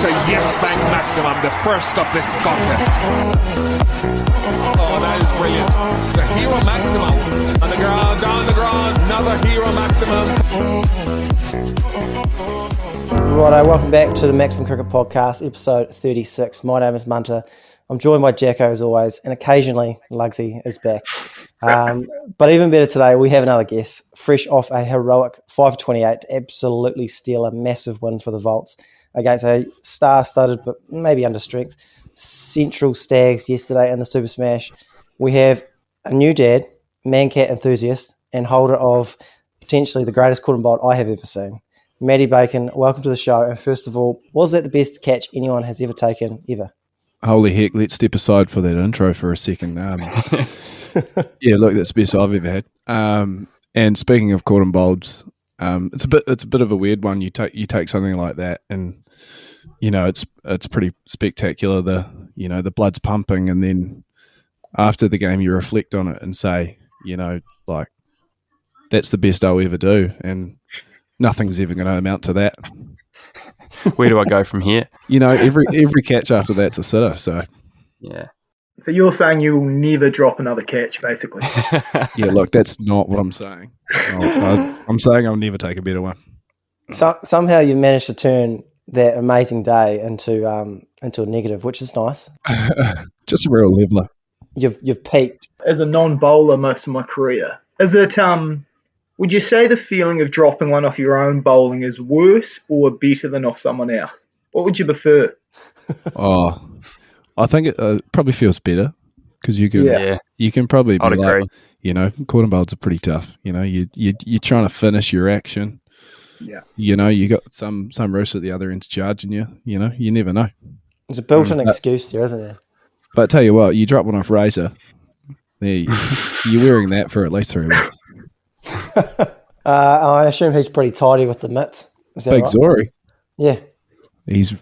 It's a yes bank maximum, the first of this contest. Oh, that is brilliant. It's a hero maximum. On the ground, down the ground, another hero maximum. Righto, welcome back to the Maximum Cricket Podcast, episode 36. My name is Munter. I'm joined by Jacko as always, and occasionally Lugsy is back. But even better today, we have another guest, fresh off a heroic 5 for 28 to absolutely steal a massive win for the Volts against a star-studded but maybe under strength Central Stags yesterday in the Super Smash. We have a new dad, Mankad enthusiast, and holder of potentially the greatest caught and bowled I have ever seen. Matt Bacon, welcome to the show. And first of all, was that the best catch anyone has ever taken, ever? Holy heck, let's step aside for that intro for a second. Yeah, look, that's the best I've ever had. And speaking of caught and bowled, it's a bit of a weird one. You take something like that, and you know it's pretty spectacular. The blood's pumping, and then after the game, you reflect on it and say, like that's the best I'll ever do, and nothing's ever going to amount to that. Where do I go from here? Every catch after that's a sitter. So yeah. So you're saying you'll never drop another catch, basically? Yeah, look, that's not what I'm saying. I'm saying I'll never take a better one. So, somehow you managed to turn that amazing day into a negative, which is nice. Just a real leveler. You've peaked. As a non-bowler most of my career, is it? Would you say the feeling of dropping one off your own bowling is worse or better than off someone else? What would you prefer? I think it probably feels better because you can probably be I'd agree. Caught and bowls are pretty tough. You're trying to finish your action. Yeah. You got some roost at the other end charging you. You never know. There's a built-in excuse there, isn't there? But I tell you what, you drop one off Razor, you're wearing that for at least 3 weeks. I assume he's pretty tidy with the mitts. Is that Big right? Zori. Yeah. He's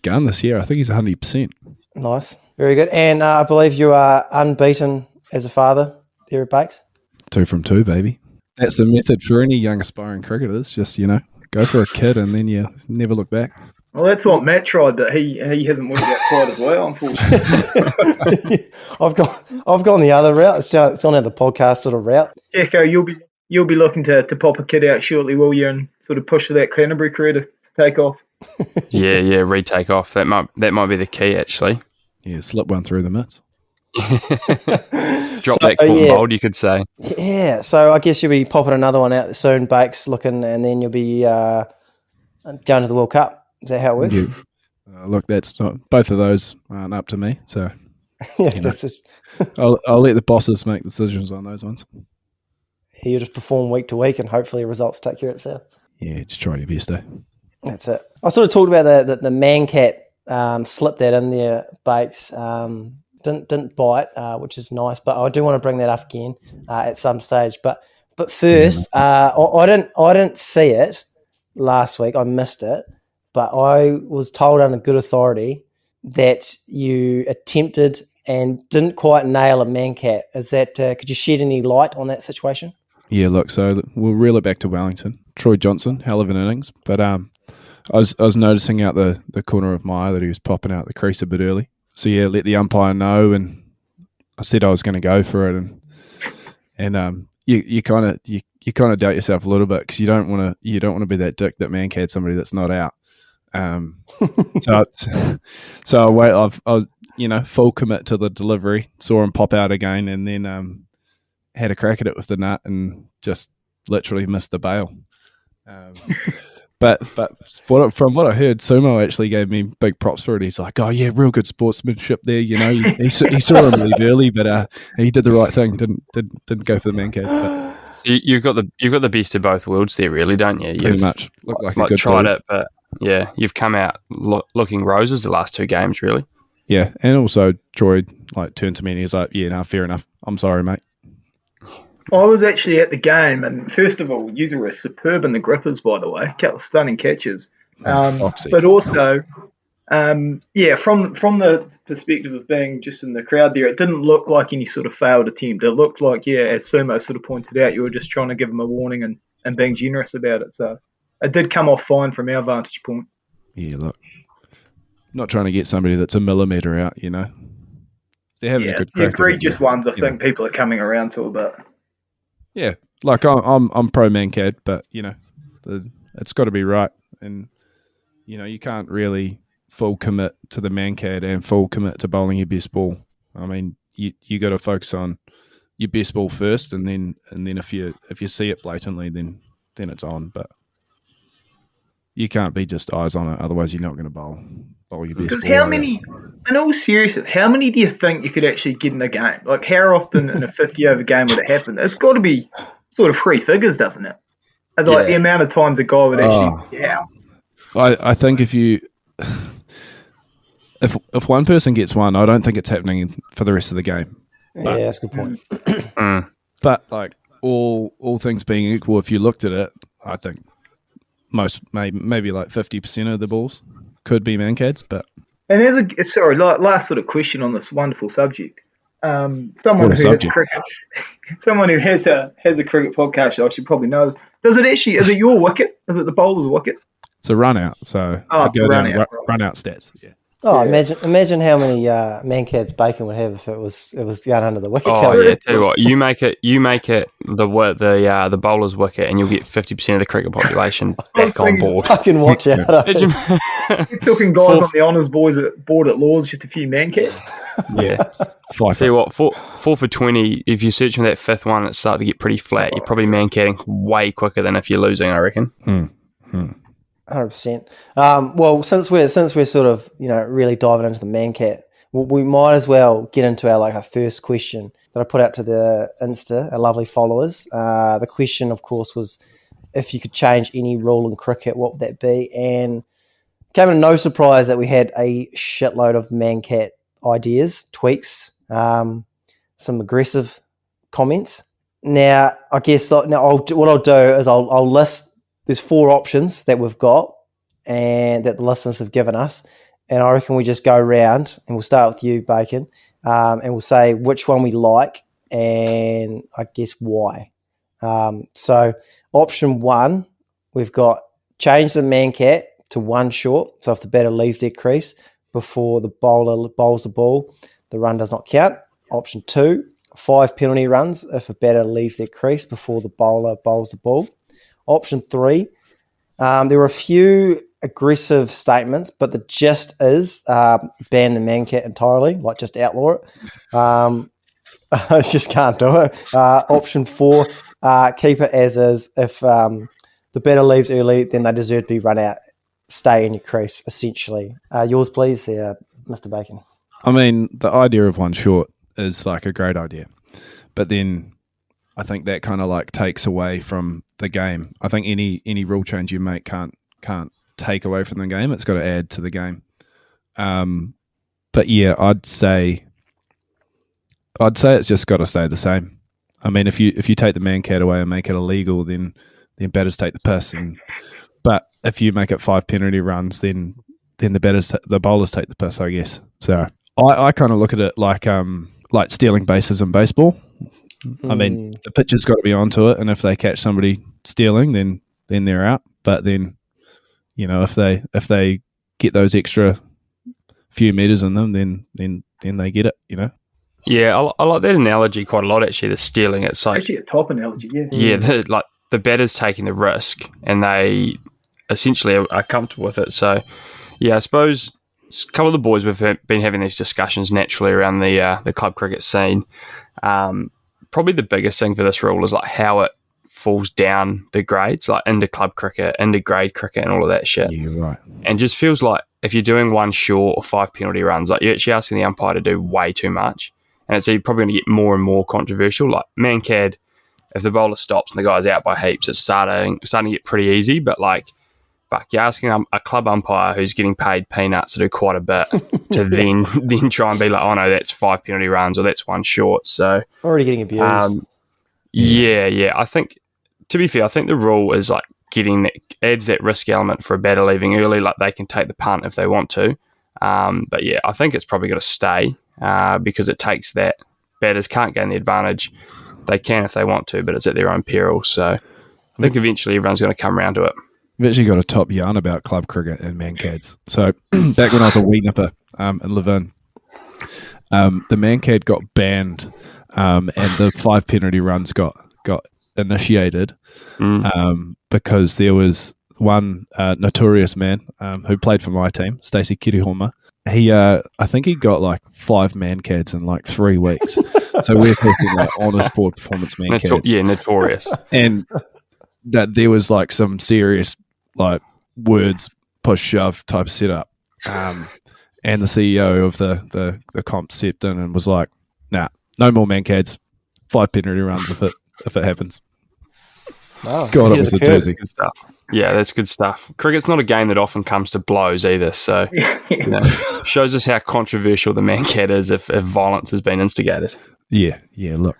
gone this year. I think he's 100%. Nice. Very good. And I believe you are unbeaten as a father there at Bakes. 2 from 2, baby. That's the method for any young aspiring cricketers. Just, go for a kid and then you never look back. Well, that's what Matt tried, but he hasn't worked out quite as well, unfortunately. I've gone the other route. It's gone out the podcast sort of route. Jacko, you'll be looking to pop a kid out shortly, will you, and sort of push for that Canterbury career to take off? Yeah, retake off. That might be the key, actually. Yeah, slip one through the mitts. Drop that caught and bowled, you could say. Yeah, so I guess you'll be popping another one out soon, Bakes, looking, and then you'll be going to the World Cup. Is that how it works? Yeah. Look, that's not. Both of those aren't up to me, so I'll let the bosses make decisions on those ones. You just perform week to week, and hopefully results take care of itself. Yeah, just try your best, eh? That's it. I sort of talked about the Mankad, slipped that in there, Bakes. Didn't bite, which is nice, but I do want to bring that up again at some stage. But first, I didn't see it last week. I missed it, but I was told under good authority that you attempted and didn't quite nail a Mankad. Is that? Could you shed any light on that situation? Yeah, look, so we'll reel it back to Wellington. Troy Johnson, hell of an innings, but I was noticing out the corner of my eye that he was popping out the crease a bit early. So yeah, let the umpire know, and I said I was going to go for it, and you kind of doubt yourself a little bit because you don't want to be that dick that Mankad somebody that's not out. So I wait. I was full commit to the delivery. Saw him pop out again, and then had a crack at it with the nut and just literally missed the bail. But from what I heard, Sumo actually gave me big props for it. He's like, oh yeah, real good sportsmanship there. He saw him leave early, but he did the right thing. Didn't go for the Mankad. But You've got the best of both worlds there, really, don't you? Pretty much. Looked like a good tried dude. it, but yeah, you've come out looking roses the last 2 games, really. Yeah, and also Troy turned to me and he's like, yeah, no, fair enough. I'm sorry, mate. I was actually at the game, and first of all, you were superb in the grippers, by the way. A couple of stunning catches. But also, from the perspective of being just in the crowd there, it didn't look like any sort of failed attempt. It looked like, as Sumo sort of pointed out, you were just trying to give him a warning and being generous about it. So it did come off fine from our vantage point. Yeah, look, not trying to get somebody that's a millimetre out, you know. They're having a good it's the crack at it, egregious ones I think people are coming around to a bit. Yeah, like I'm pro Mankad, but you know, it's got to be right, and you know you can't really full commit to the Mankad and full commit to bowling your best ball. I mean, you got to focus on your best ball first, and then if you see it blatantly, then it's on. But you can't be just eyes on it, otherwise you're not going to bowl your best ball. Because how many, in all seriousness, how many do you think you could actually get in a game? Like, how often in a 50-over game would it happen? It's got to be sort of three figures, doesn't it? Like the amount of times a guy would actually I think if one person gets one, I don't think it's happening for the rest of the game. But, yeah, that's a good point. But like all things being equal, if you looked at it, I think most maybe like 50% of the balls could be Mankads. But and last sort of question on this wonderful subject. Someone who has cricket, someone who has a cricket podcast, I should probably know this. Is it your wicket? Is it the bowler's wicket? It's a run out, so it's a run out stats. Yeah. Oh, yeah. Imagine how many Mankads Bacon would have if it was going under the wicket. Oh yeah, tell you what, you make it the bowler's wicket, and you'll get 50% of the cricket population back on board. Fucking watch out! You're talking guys on the honours board at Lords, just a few Mankads. Yeah. Tell you what, 4 for 20. If you're searching for that fifth one, it's starting to get pretty flat. You're probably Mankading way quicker than if you're losing, I reckon. 100%. Well, since we're sort of really diving into the Mankad, we might as well get into our first question that I put out to the Insta, our lovely followers. The question, of course, was if you could change any rule in cricket, what would that be? And it came as no surprise that we had a shitload of Mankad ideas, tweaks, some aggressive comments. Now, I guess what I'll do is I'll list. There's 4 options that we've got and that the listeners have given us. And I reckon we just go around and we'll start with you, Bacon, and we'll say which one we like and I guess why. So option 1, we've got change the Mankad to 1 short. So if the batter leaves their crease before the bowler bowls the ball, the run does not count. Option 2, 5 penalty runs if a batter leaves their crease before the bowler bowls the ball. Option 3, there were a few aggressive statements, but the gist is ban the Mankad entirely, like just outlaw it. I just can't do it. Option 4, keep it as is. If the batter leaves early, then they deserve to be run out. Stay in your crease, essentially. Yours, please, there, Mr. Bacon. I mean, the idea of 1 short is like a great idea, but then I think that kind of takes away from the game. I think any rule change you make can't take away from the game. It's got to add to the game. But yeah, I'd say it's just got to stay the same. I mean, if you take the Mankad away and make it illegal, then batters take the piss. But if you make it 5 penalty runs, then the bowlers take the piss, I guess. So I kind of look at it like stealing bases in baseball. I mean, the pitcher's got to be onto it, and if they catch somebody stealing, then they're out. But then, if they get those extra few meters in them, then they get it. Yeah, I like that analogy quite a lot. Actually, the stealing. It's like actually a top analogy. Yeah. Yeah, the batter's taking the risk, and they essentially are comfortable with it. So, yeah, I suppose a couple of the boys we've been having these discussions naturally around the club cricket scene. Probably the biggest thing for this rule is how it falls down the grades, into club cricket, into grade cricket, and all of that shit. Yeah, right. And just feels like if you're doing 1 short or 5 penalty runs, you're actually asking the umpire to do way too much, and it's probably going to get more and more controversial. Like Mankad, if the bowler stops and the guy's out by heaps, it's starting to get pretty easy. But you're asking a club umpire who's getting paid peanuts to do quite a bit to then try and be like, oh no, that's 5 penalty runs or that's 1 short. So already getting abused. Yeah. I think, to be fair, I think the rule is adds that risk element for a batter leaving early. They can take the punt if they want to. But yeah, I think it's probably got to stay because it takes that batters can't gain the advantage. They can if they want to, but it's at their own peril. So I think eventually everyone's going to come around to it. I've actually got a top yarn about club cricket and Mankads. So back when I was a wee nipper in Latham, the Mankad got banned, and the 5 penalty runs got initiated because there was one notorious man who played for my team, Stacey Kirihoma. He, I think he got like 5 Mankads in like 3 weeks. So we're talking like honest poor performance Mankads. Notorious. And that there was like some serious like words push shove type setup. And the CEO of the comp stepped in and was like, "Nah, no more Mankads. 5 penalty runs if it happens." Oh, God, it was a doozy. Good stuff. Yeah, that's good stuff. Cricket's not a game that often comes to blows either, so shows us how controversial the Mankad is if violence has been instigated. Yeah, look,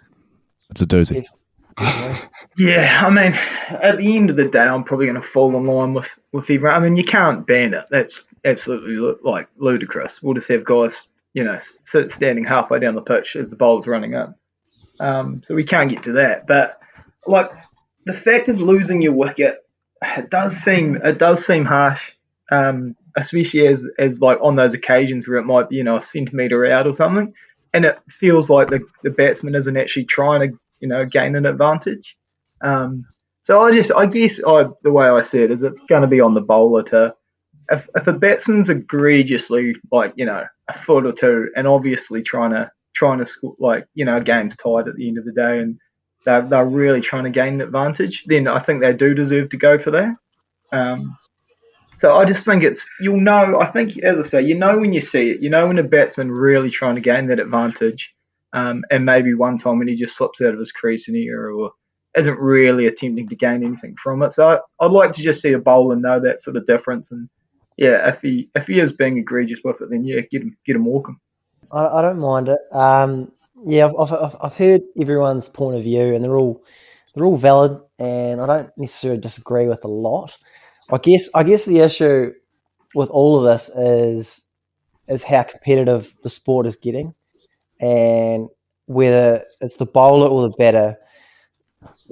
it's a doozy. Yeah, I mean, at the end of the day, I'm probably going to fall in line with everyone. I mean, you can't ban it. That's absolutely like ludicrous. We'll just have guys, standing halfway down the pitch as the bowler's running up. So we can't get to that. But like the fact of losing your wicket, it does seem harsh, especially as like on those occasions where it might be a centimetre out or something, and it feels like the batsman isn't actually trying to gain an advantage. So I guess the way I see it is it's going to be on the bowler to, if a batsman's egregiously like a foot or two and obviously trying to score, like a game's tied at the end of the day and they're really trying to gain an advantage, then I think they do deserve to go for that. So I just think I think, as I say, when you see it, when a batsman really trying to gain that advantage, and maybe one time when he just slips out of his crease or isn't really attempting to gain anything from it. So I'd like to just see a bowler know that sort of difference. And yeah, if he is being egregious with it, then yeah, get him walking. I don't mind it. I've heard everyone's point of view, and they're all valid, and I don't necessarily disagree with a lot. I guess the issue with all of this is how competitive the sport is getting, and whether it's the bowler or the batter,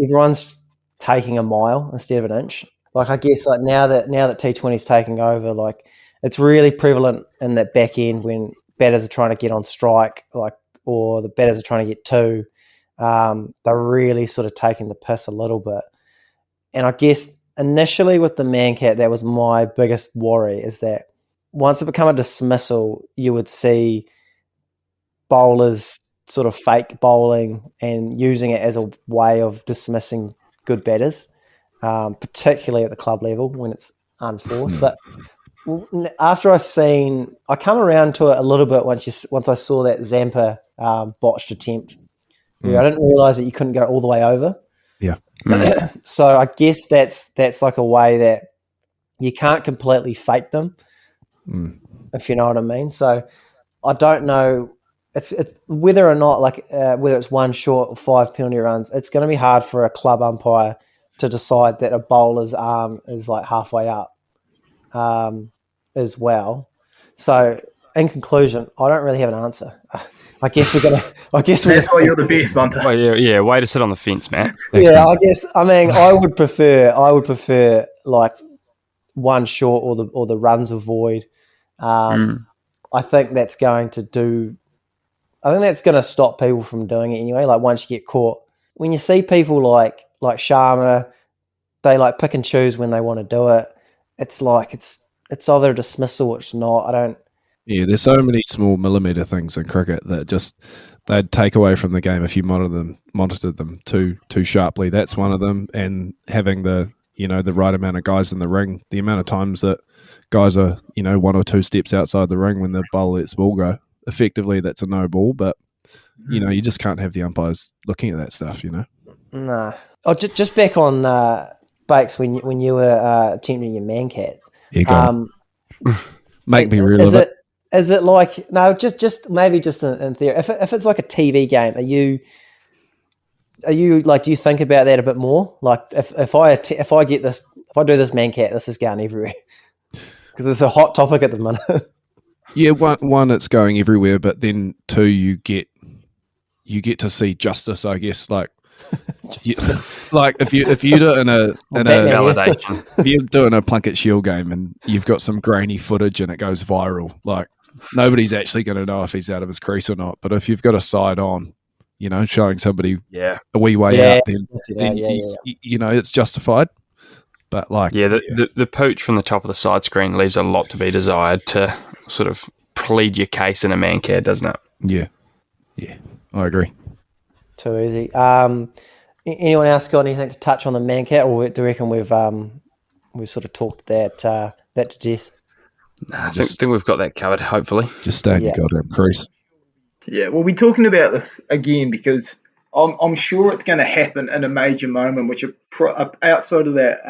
everyone's taking a mile instead of an inch. Like I guess like now that T20 is taking over, like it's really prevalent in that back end when batters are trying to get on strike, or the batters are trying to get 2. They're really sort of taking the piss a little bit. And I guess initially with the Mankad, that was my biggest worry, is that once it became a dismissal, you would see bowlers sort of fake bowling and using it as a way of dismissing good batters, particularly at the club level when it's unforced. But after I come around to it a little bit once I saw that Zampa botched attempt. I didn't realise that you couldn't go all the way over. Yeah. So I guess that's like a way that you can't completely fake them, if you know what I mean. So I don't know. It's whether or not whether it's 1 short or 5 penalty runs. It's going to be hard for a club umpire to decide that a bowler's arm is like halfway up, as well. So in conclusion, I don't really have an answer. I guess we're gonna. That's why you're the best, Munter. Oh yeah. Way to sit on the fence, Matt. Thanks, yeah, man. I guess. I mean, I would prefer like 1 short or the runs of void. I think that's going to stop people from doing it anyway. Like once you get caught, when you see people like Sharma, they like pick and choose when they want to do it. It's like it's either a dismissal or it's not. I don't. Yeah, there's so many small millimetre things in cricket that they'd take away from the game if you monitored them too sharply. That's one of them. And having the right amount of guys in the ring, the amount of times that guys are 1 or 2 steps outside the ring when the bowler lets the ball go. Effectively, that's a no ball, but you just can't have the umpires looking at that stuff. Nah. Oh, just back on Bakes when you were attempting your Mankads. Yeah, go on. Make me relive it. Is it like no? Just maybe just in theory. If it's like a TV game, are you like? Do you think about that a bit more? Like if I get this, if I do this Mankad, this is going everywhere because it's a hot topic at the minute. Yeah, one it's going everywhere, but then 2 you get to see justice. I guess like Like if you do it in a validation. if you're doing a Plunkett Shield game and you've got some grainy footage and it goes viral, like nobody's actually going to know if he's out of his crease or not. But if you've got a side on, showing somebody a wee way out, then it's justified. But the pooch from the top of the side screen leaves a lot to be desired to sort of plead your case in a Mankad, doesn't it? Yeah, I agree. Too easy. Anyone else got anything to touch on the Mankad, or do you reckon we've sort of talked that to death? I think we've got that covered, hopefully. Just stay in your goddamn crease. Yeah, we'll be talking about this again because I'm sure it's going to happen in a major moment, which outside of that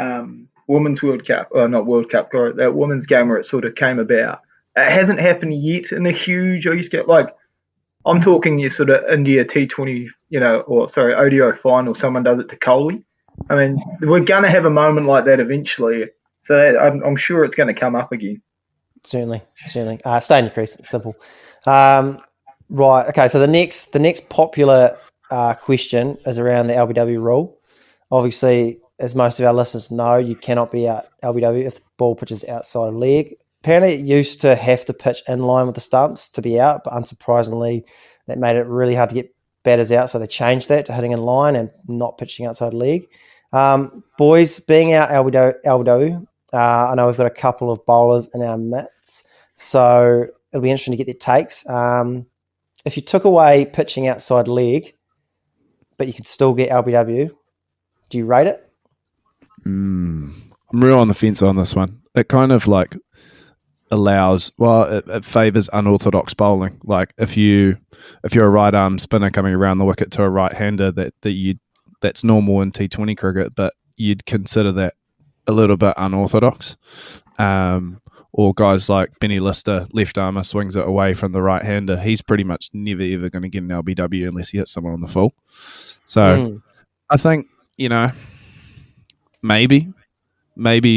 Women's World Cup, or not World Cup, that Women's game where it sort of came about. It hasn't happened yet in a huge, I'm talking your sort of India T20, ODI final, someone does it to Kohli. I mean, we're going to have a moment like that eventually. So I'm sure it's going to come up again. Certainly. Stay in your crease. It's simple. Right. Okay. So the next popular question is around the LBW rule. Obviously, as most of our listeners know, you cannot be out LBW if the ball pitches outside of leg. Apparently, it used to have to pitch in line with the stumps to be out, but unsurprisingly, that made it really hard to get batters out. So they changed that to hitting in line and not pitching outside leg. Boys, being out LBW, I know we've got a couple of bowlers in our midst, so it'll be interesting to get their takes. If you took away pitching outside leg, but you could still get LBW, do you rate it? I'm real on the fence on this one. It kind of it favours unorthodox bowling. Like if you're a right arm spinner coming around the wicket to a right hander, that's normal in T20 cricket, but you'd consider that a little bit unorthodox. Or guys like Benny Lister, left armer, swings it away from the right hander. He's pretty much never ever going to get an LBW unless he hits someone on the full. So I think maybe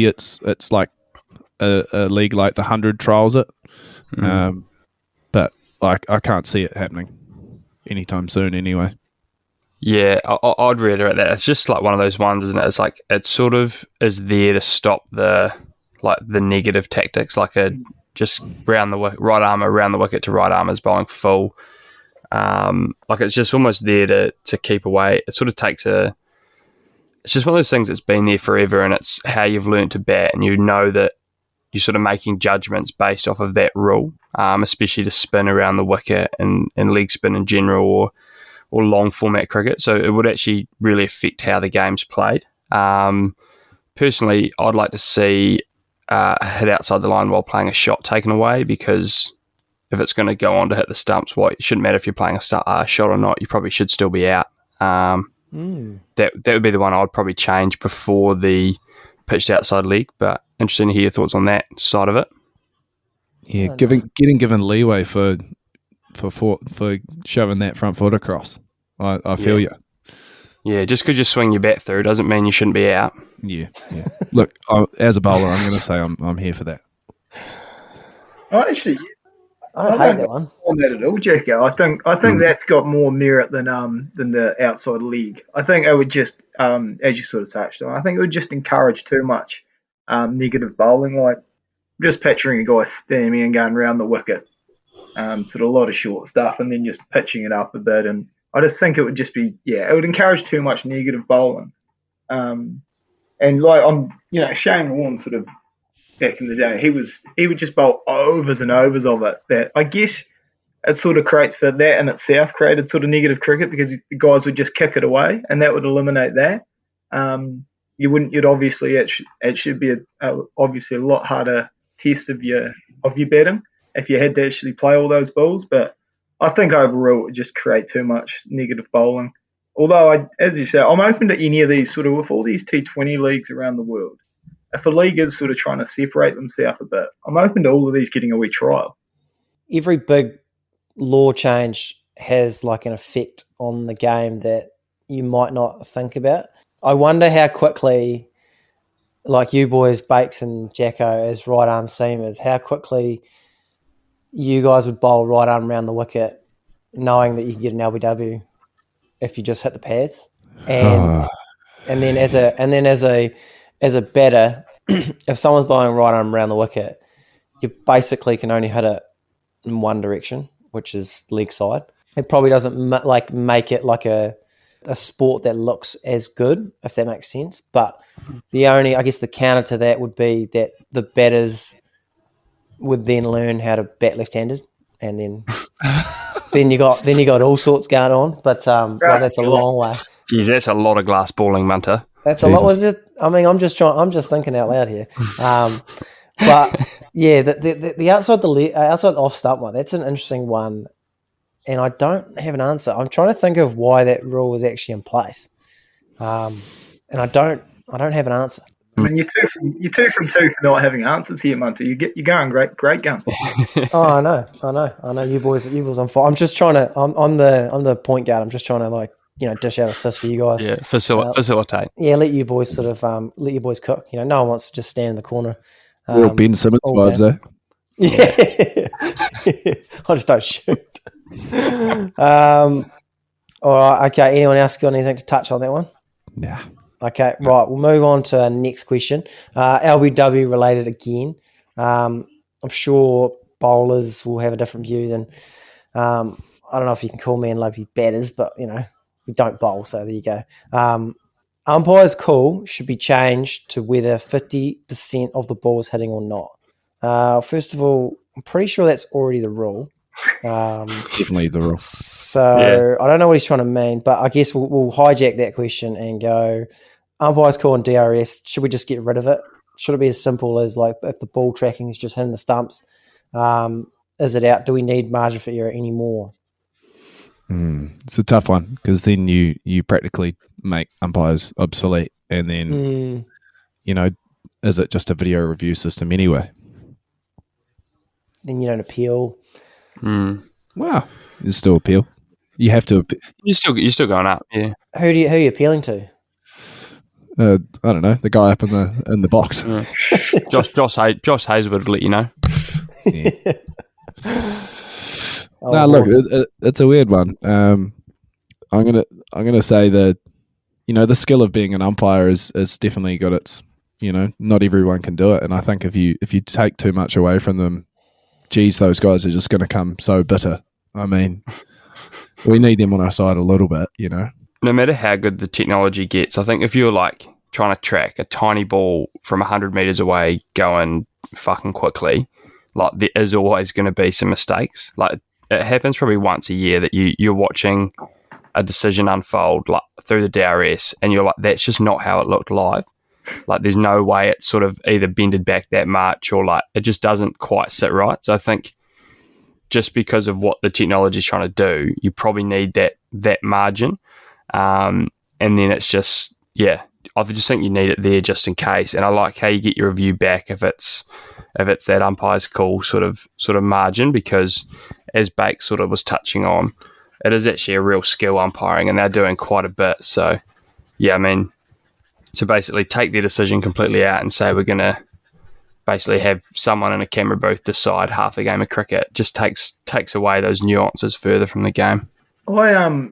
it's like a league like the 100 trials it, but I can't see it happening anytime soon anyway. Yeah, I'd reiterate that. It's just like one of those ones, isn't it? It's like it sort of is there to stop the negative tactics, just round the right arm around the wicket to right armers bowling full. It's just almost there to keep away. It sort of takes it's just one of those things that's been there forever, and it's how you've learned to bat, and you know that you're sort of making judgments based off of that rule, especially to spin around the wicket and leg spin in general or long format cricket. So it would actually really affect how the game's played. Personally, I'd like to see a hit outside the line while playing a shot taken away, because if it's going to go on to hit the stumps, it shouldn't matter if you're playing a shot or not. You probably should still be out. That would be the one I'd probably change before the pitched outside leg. But interesting to hear your thoughts on that side of it. Yeah, getting given leeway for shoving that front foot across. I feel you. Yeah, just because you swing your bat through doesn't mean you shouldn't be out. Yeah. Look, as a bowler, I'm going to say I'm here for that. I don't hate that one on that at all, Jacko. I think that's got more merit than the outside leg. I think it would just, as you sort of touched on, I think it would just encourage too much negative bowling. Like just picturing a guy standing and going round the wicket, sort of a lot of short stuff, and then just pitching it up a bit. And I just think it would just be, it would encourage too much negative bowling. And Shane Warne sort of back in the day, he would just bowl overs and overs of it. That I guess it sort of creates for that in itself created sort of negative cricket, because the guys would just kick it away, and that would eliminate that. You'd obviously it should be obviously a lot harder test of your batting if you had to actually play all those balls, but I think overall it would just create too much negative bowling. Although, as you say, I'm open to any of these sort of, with all these T20 leagues around the world, if a league is sort of trying to separate themselves a bit, I'm open to all of these getting a wee trial. Every big law change has like an effect on the game that you might not think about. I wonder how quickly, like you boys, Bakes and Jacko, as right arm seamers, how quickly you guys would bowl right arm around the wicket knowing that you can get an LBW if you just hit the pads. and then as a batter, if someone's bowling right arm around the wicket, you basically can only hit it in one direction, which is leg side. It probably doesn't make it like a sport that looks as good, if that makes sense. But the counter to that would be that the batters would then learn how to bat left-handed, and then then you got all sorts going on. But that's a long way. Geez, that's a lot of glass balling, Munter. That's Jesus. A lot. I'm just thinking out loud here. But yeah, the outside off stump one, that's an interesting one, and I don't have an answer. I'm trying to think of why that rule was actually in place, and I don't have an answer. I mean, you're two from two for not having answers here, Munter. You're going great guns. Oh, I know. You boys on fire. I'm just trying to. I'm the point guard. I'm just trying to dish out assists for you guys. Yeah, facilitate. Yeah, let you boys cook. No one wants to just stand in the corner. Real Ben Simmons vibes, eh? Yeah. I just don't shoot. All right. Okay. Anyone else got anything to touch on that one? Nah. Okay. Right. We'll move on to our next question. LBW related again. I'm sure bowlers will have a different view than. I don't know if you can call me and Lugsy batters, but we don't bowl, so there you go. Umpire's call should be changed to whether 50% of the ball is hitting or not. First of all, I'm pretty sure that's already the rule. Definitely the rule. So yeah. I don't know what he's trying to mean, but I guess we'll hijack that question and go, umpire's call on DRS, should we just get rid of it? Should it be as simple as if the ball tracking is just hitting the stumps, is it out? Do we need margin for error anymore? It's a tough one because then you practically make umpires obsolete, and then is it just a video review system anyway? Then you don't appeal. Well, you still appeal. You have to. You're still going up. Yeah. Who are you appealing to? I don't know. The guy up in the box. Yeah. Josh Hazelwood will let you know. Yeah. Look, it's a weird one. I'm gonna say that the skill of being an umpire is definitely got its. Not everyone can do it, and I think if you take too much away from them, geez, those guys are just going to come so bitter. I mean, we need them on our side a little bit, No matter how good the technology gets, I think if you're trying to track a tiny ball from 100 meters away going fucking quickly, there is always going to be some mistakes. It happens probably once a year that you're watching a decision unfold through the DRS, and you're like, that's just not how it looked live. There's no way it's sort of either bended back that much or it just doesn't quite sit right. So I think just because of what the technology is trying to do, you probably need that margin. And then it's just, I just think you need it there just in case. And I like how you get your review back if it's that umpire's call sort of margin, because as Bake sort of was touching on, it is actually a real skill umpiring, and they're doing quite a bit. So, yeah, I mean, to basically take their decision completely out and say we're going to basically have someone in a camera booth decide half the game of cricket just takes away those nuances further from the game. I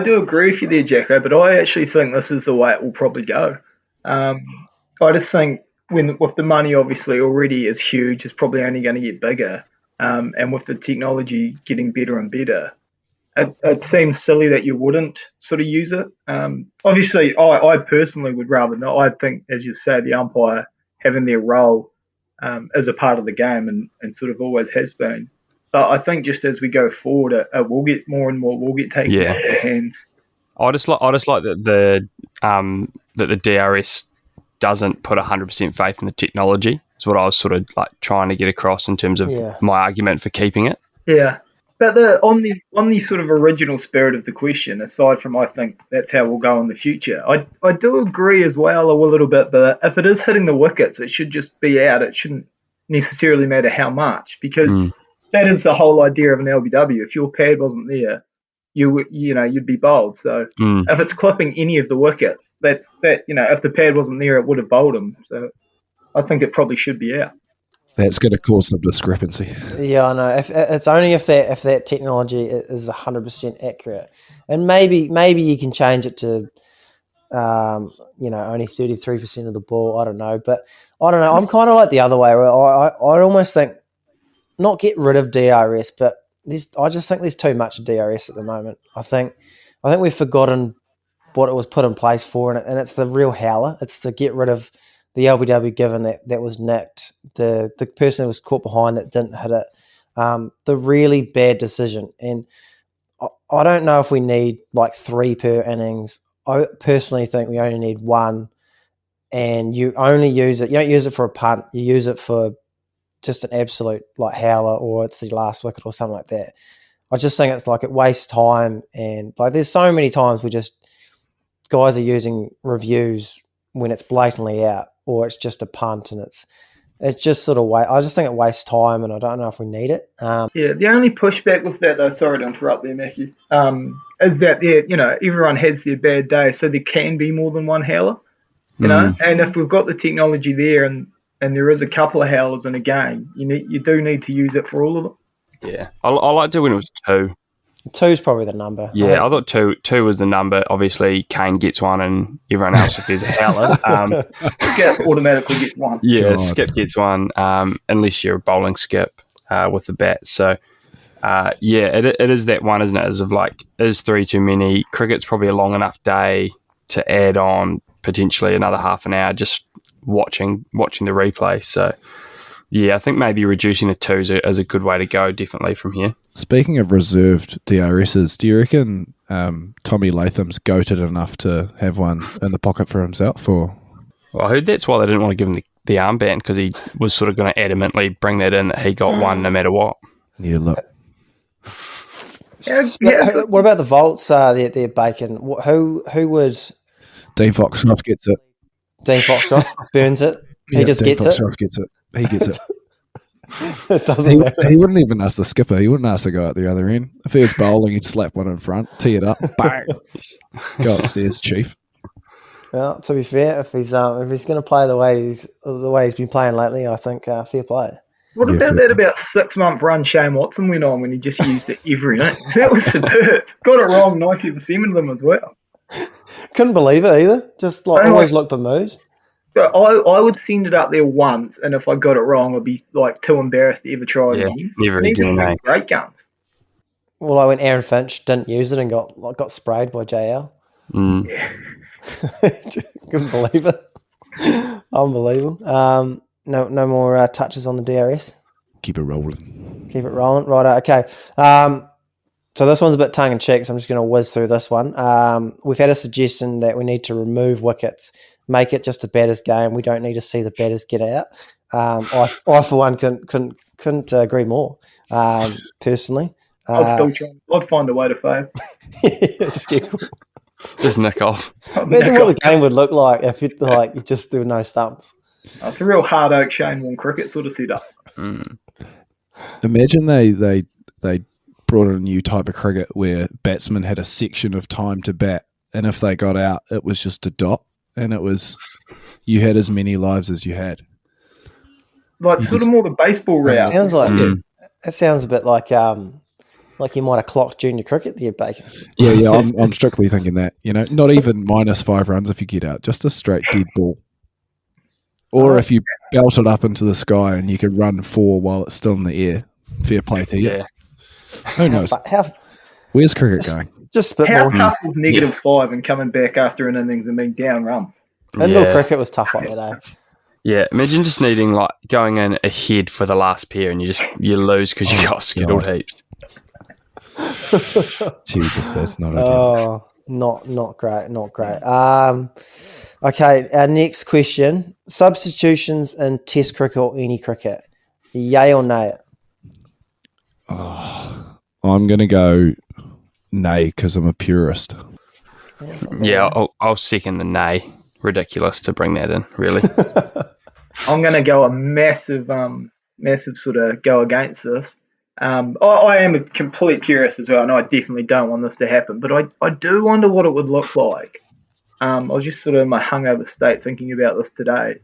do agree with you there, Jacko, but I actually think this is the way it will probably go. I just think with the money obviously already is huge, it's probably only going to get bigger, and with the technology getting better and better, it seems silly that you wouldn't sort of use it. Obviously, I personally would rather not. I think, as you say, the umpire having their role as a part of the game and sort of always has been. But I think just as we go forward, it will get more and more will get taken out of their hands. I just like that the DRS doesn't put 100% faith in the technology. Is what I was sort of trying to get across in terms of my argument for keeping it. Yeah. But on the sort of original spirit of the question, aside from I think that's how we'll go in the future, I do agree as well a little bit, but if it is hitting the wickets, it should just be out. It shouldn't necessarily matter how much, because that is the whole idea of an LBW. If your pad wasn't there, you'd be bowled. So if it's clipping any of the wicket, if the pad wasn't there, it would have bowled him. So I think it probably should be out. That's going to cause some discrepancy. Yeah, I know. It's only if that technology is 100% accurate, and maybe you can change it to, only 33% of the ball. I don't know, but I don't know. I'm kind of like the other way. Where I almost think not get rid of DRS, but I just think there's too much DRS at the moment. I think we've forgotten what it was put in place for, and it's the real howler. It's to get rid of the LBW given that was nicked, the person that was caught behind that didn't hit it, the really bad decision. And I don't know if we need like 3 per innings. I personally think we only need 1, and you only use it. You don't use it for a punt. You use it for just an absolute like howler, or it's the last wicket or something like that. I just think it's like it wastes time, and like there's so many times guys are using reviews when it's blatantly out, or it's just a punt, and it's just sort of I just think it wastes time, and I don't know if we need it. The only pushback with that, though, sorry to interrupt there, Matthew, is that everyone has their bad day, so there can be more than one howler, you know. And if we've got the technology there, and there is a couple of howlers in a game, you do need to use it for all of them. Yeah, I liked it when it was 2. 2's probably the number. Yeah, I thought two was the number. Obviously, Kane gets 1, and everyone else, if there's a howler, Skip automatically gets 1. Yeah, God. Skip gets 1, unless you're a bowling skip with the bat. So, it is that one, isn't it? Is of like, is 3 too many? Cricket's probably a long enough day to add on potentially another half an hour just watching the replay. So, yeah, I think maybe reducing to 2 is a good way to go, definitely, from here. Speaking of reserved DRSs, do you reckon Tommy Latham's goated enough to have one in the pocket for himself? Or well, I heard that's why they didn't want to give him the armband, because he was sort of going to adamantly bring that in that he got one no matter what. Yeah, look. What about the Volts? Their Bacon. Who would? Dean Foxcroft gets it. Dean Foxcroft burns it. He just Dean gets Foxcroft it. Gets it. He gets it. It doesn't matter. He wouldn't even ask the skipper. He wouldn't ask to go at the other end. If he was bowling, he'd slap one in front, tee it up, bang, go upstairs, chief. Well, to be fair, if he's going to play the way he's been playing lately, I think fair play. What about that 6-month run Shane Watson went on when he just used it every night? That was superb. Got it wrong 90% of them as well. Couldn't believe it either. Just like always look for moves. I would send it up there once, and if I got it wrong, I'd be like too embarrassed to ever try it again. Never again. Great guns. Well, when Aaron Finch didn't use it and got sprayed by JL. Yeah. Couldn't believe it. Unbelievable. No more touches on the DRS. Keep it rolling. Right. Okay. So this one's a bit tongue in cheek, so I'm just going to whiz through this one. We've had a suggestion that we need to remove wickets, make it just a batter's game. We don't need to see the batters get out. I for one couldn't agree more. Personally, I'll still try. I'd find a way to fail. Just nick off. Imagine what the game would look like if you just there were no stumps. It's a real hard oak Shane Warne cricket sort of setup. Imagine they brought in a new type of cricket where batsmen had a section of time to bat, and if they got out, it was just a dot, and it was you had as many lives as you had. Like sort of more the baseball route. Sounds like it sounds a bit like you might have clocked junior cricket there, Bacon. Yeah. I'm strictly thinking that. Not even -5 runs if you get out, just a straight dead ball. Or if you belt it up into the sky and you could run 4 while it's still in the air, fair play to you. Yeah. Who knows? Where's cricket going? Just spit how more. tough was -5 and coming back after an innings and being down runs? Indoor cricket was tough like that, eh? Yeah, imagine just needing going in ahead for the last pair and you lose because you got skittled heaps. Jesus, that's not ideal. Oh, not great. Okay, our next question: substitutions in Test cricket or any cricket, yay or nay? I'm going to go nay because I'm a purist. Yeah, I'll second the nay. Ridiculous to bring that in, really. I'm going to go a massive sort of go against this. I am a complete purist as well, and I definitely don't want this to happen, but I do wonder what it would look like. I was just sort of in my hungover state thinking about this today.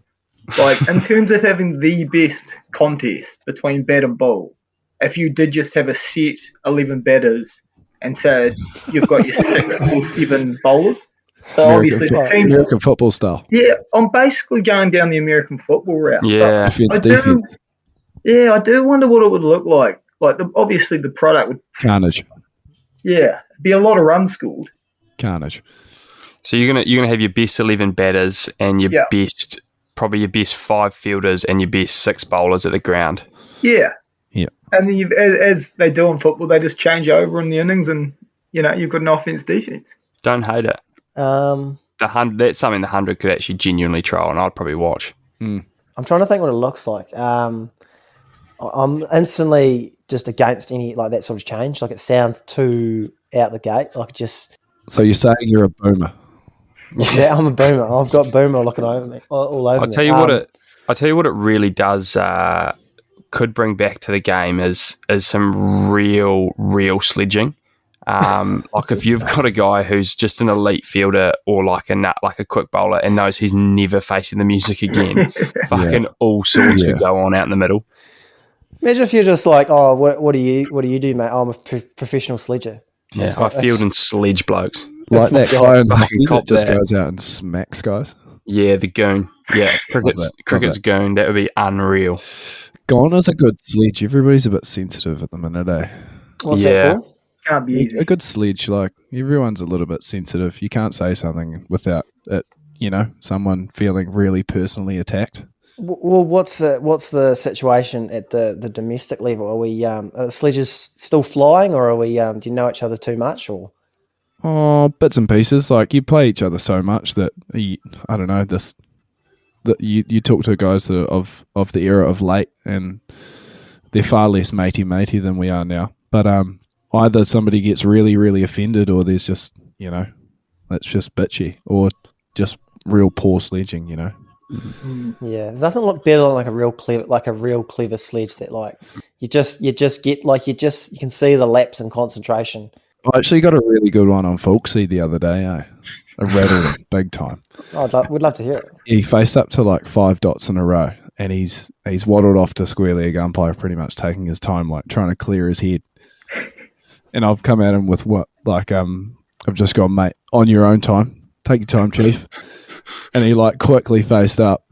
Like, in terms of having the best contest between bat and ball, if you did just have a set 11 batters and say you've got your 6 or 7 bowlers, so obviously the team, American football style. Yeah, I'm basically going down the American football route. Yeah, defense. I do wonder what it would look like. Like, obviously the product would Carnage. Yeah, be a lot of runs scored. Carnage. So you're gonna have your best 11 batters and your best 5 fielders and your best 6 bowlers at the ground. Yeah. Yeah. And then as they do in football, they just change over in the innings, and you've got an offense defense. Don't hate it. That's something the 100 could actually genuinely trial, and I'd probably watch. I'm trying to think what it looks like. I'm instantly just against any like that sort of change. Like, it sounds too out the gate. Like, just. So you're saying you're a boomer? Yeah, I'm a boomer. I've got boomer looking over me, all over me. I'll tell you what it really does. Could bring back to the game is some real sledging. Like, if you've got a guy who's just an elite fielder or like a quick bowler and knows he's never facing the music again, fucking all sorts could go on out in the middle. Imagine if you're just like, oh, what do you do, mate? Oh, I'm a professional sledger. Yeah, it's my field and sledge blokes. Like that guy in hockey cop that just that. goes out and smacks guys. Yeah, the goon. Yeah, cricket's goon. That would be unreal. Gone is a good sledge. Everybody's a bit sensitive at the minute, eh? What's that for? Can't be easy. A good sledge, like, everyone's a little bit sensitive. You can't say something without it, someone feeling really personally attacked. Well, what's the situation at the domestic level? Are we are the sledges still flying, or are we? Do you know each other too much, or? Oh, bits and pieces. Like, you play each other so much that I don't know this. That you talk to guys that are of the era of late, and they're far less matey than we are now. But either somebody gets really offended, or there's just that's just bitchy, or just real poor sledging. Yeah, there's nothing look better than like a real clever sledge that like you just get like you can see the lapse in concentration. I actually got a really good one on Folksy the other day. I rattled him big time. We'd love to hear it. He faced up to like 5 dots in a row, and he's waddled off to square leg umpire, pretty much taking his time, like trying to clear his head. And I've come at him with I've just gone, mate, on your own time. Take your time, chief. And he like quickly faced up.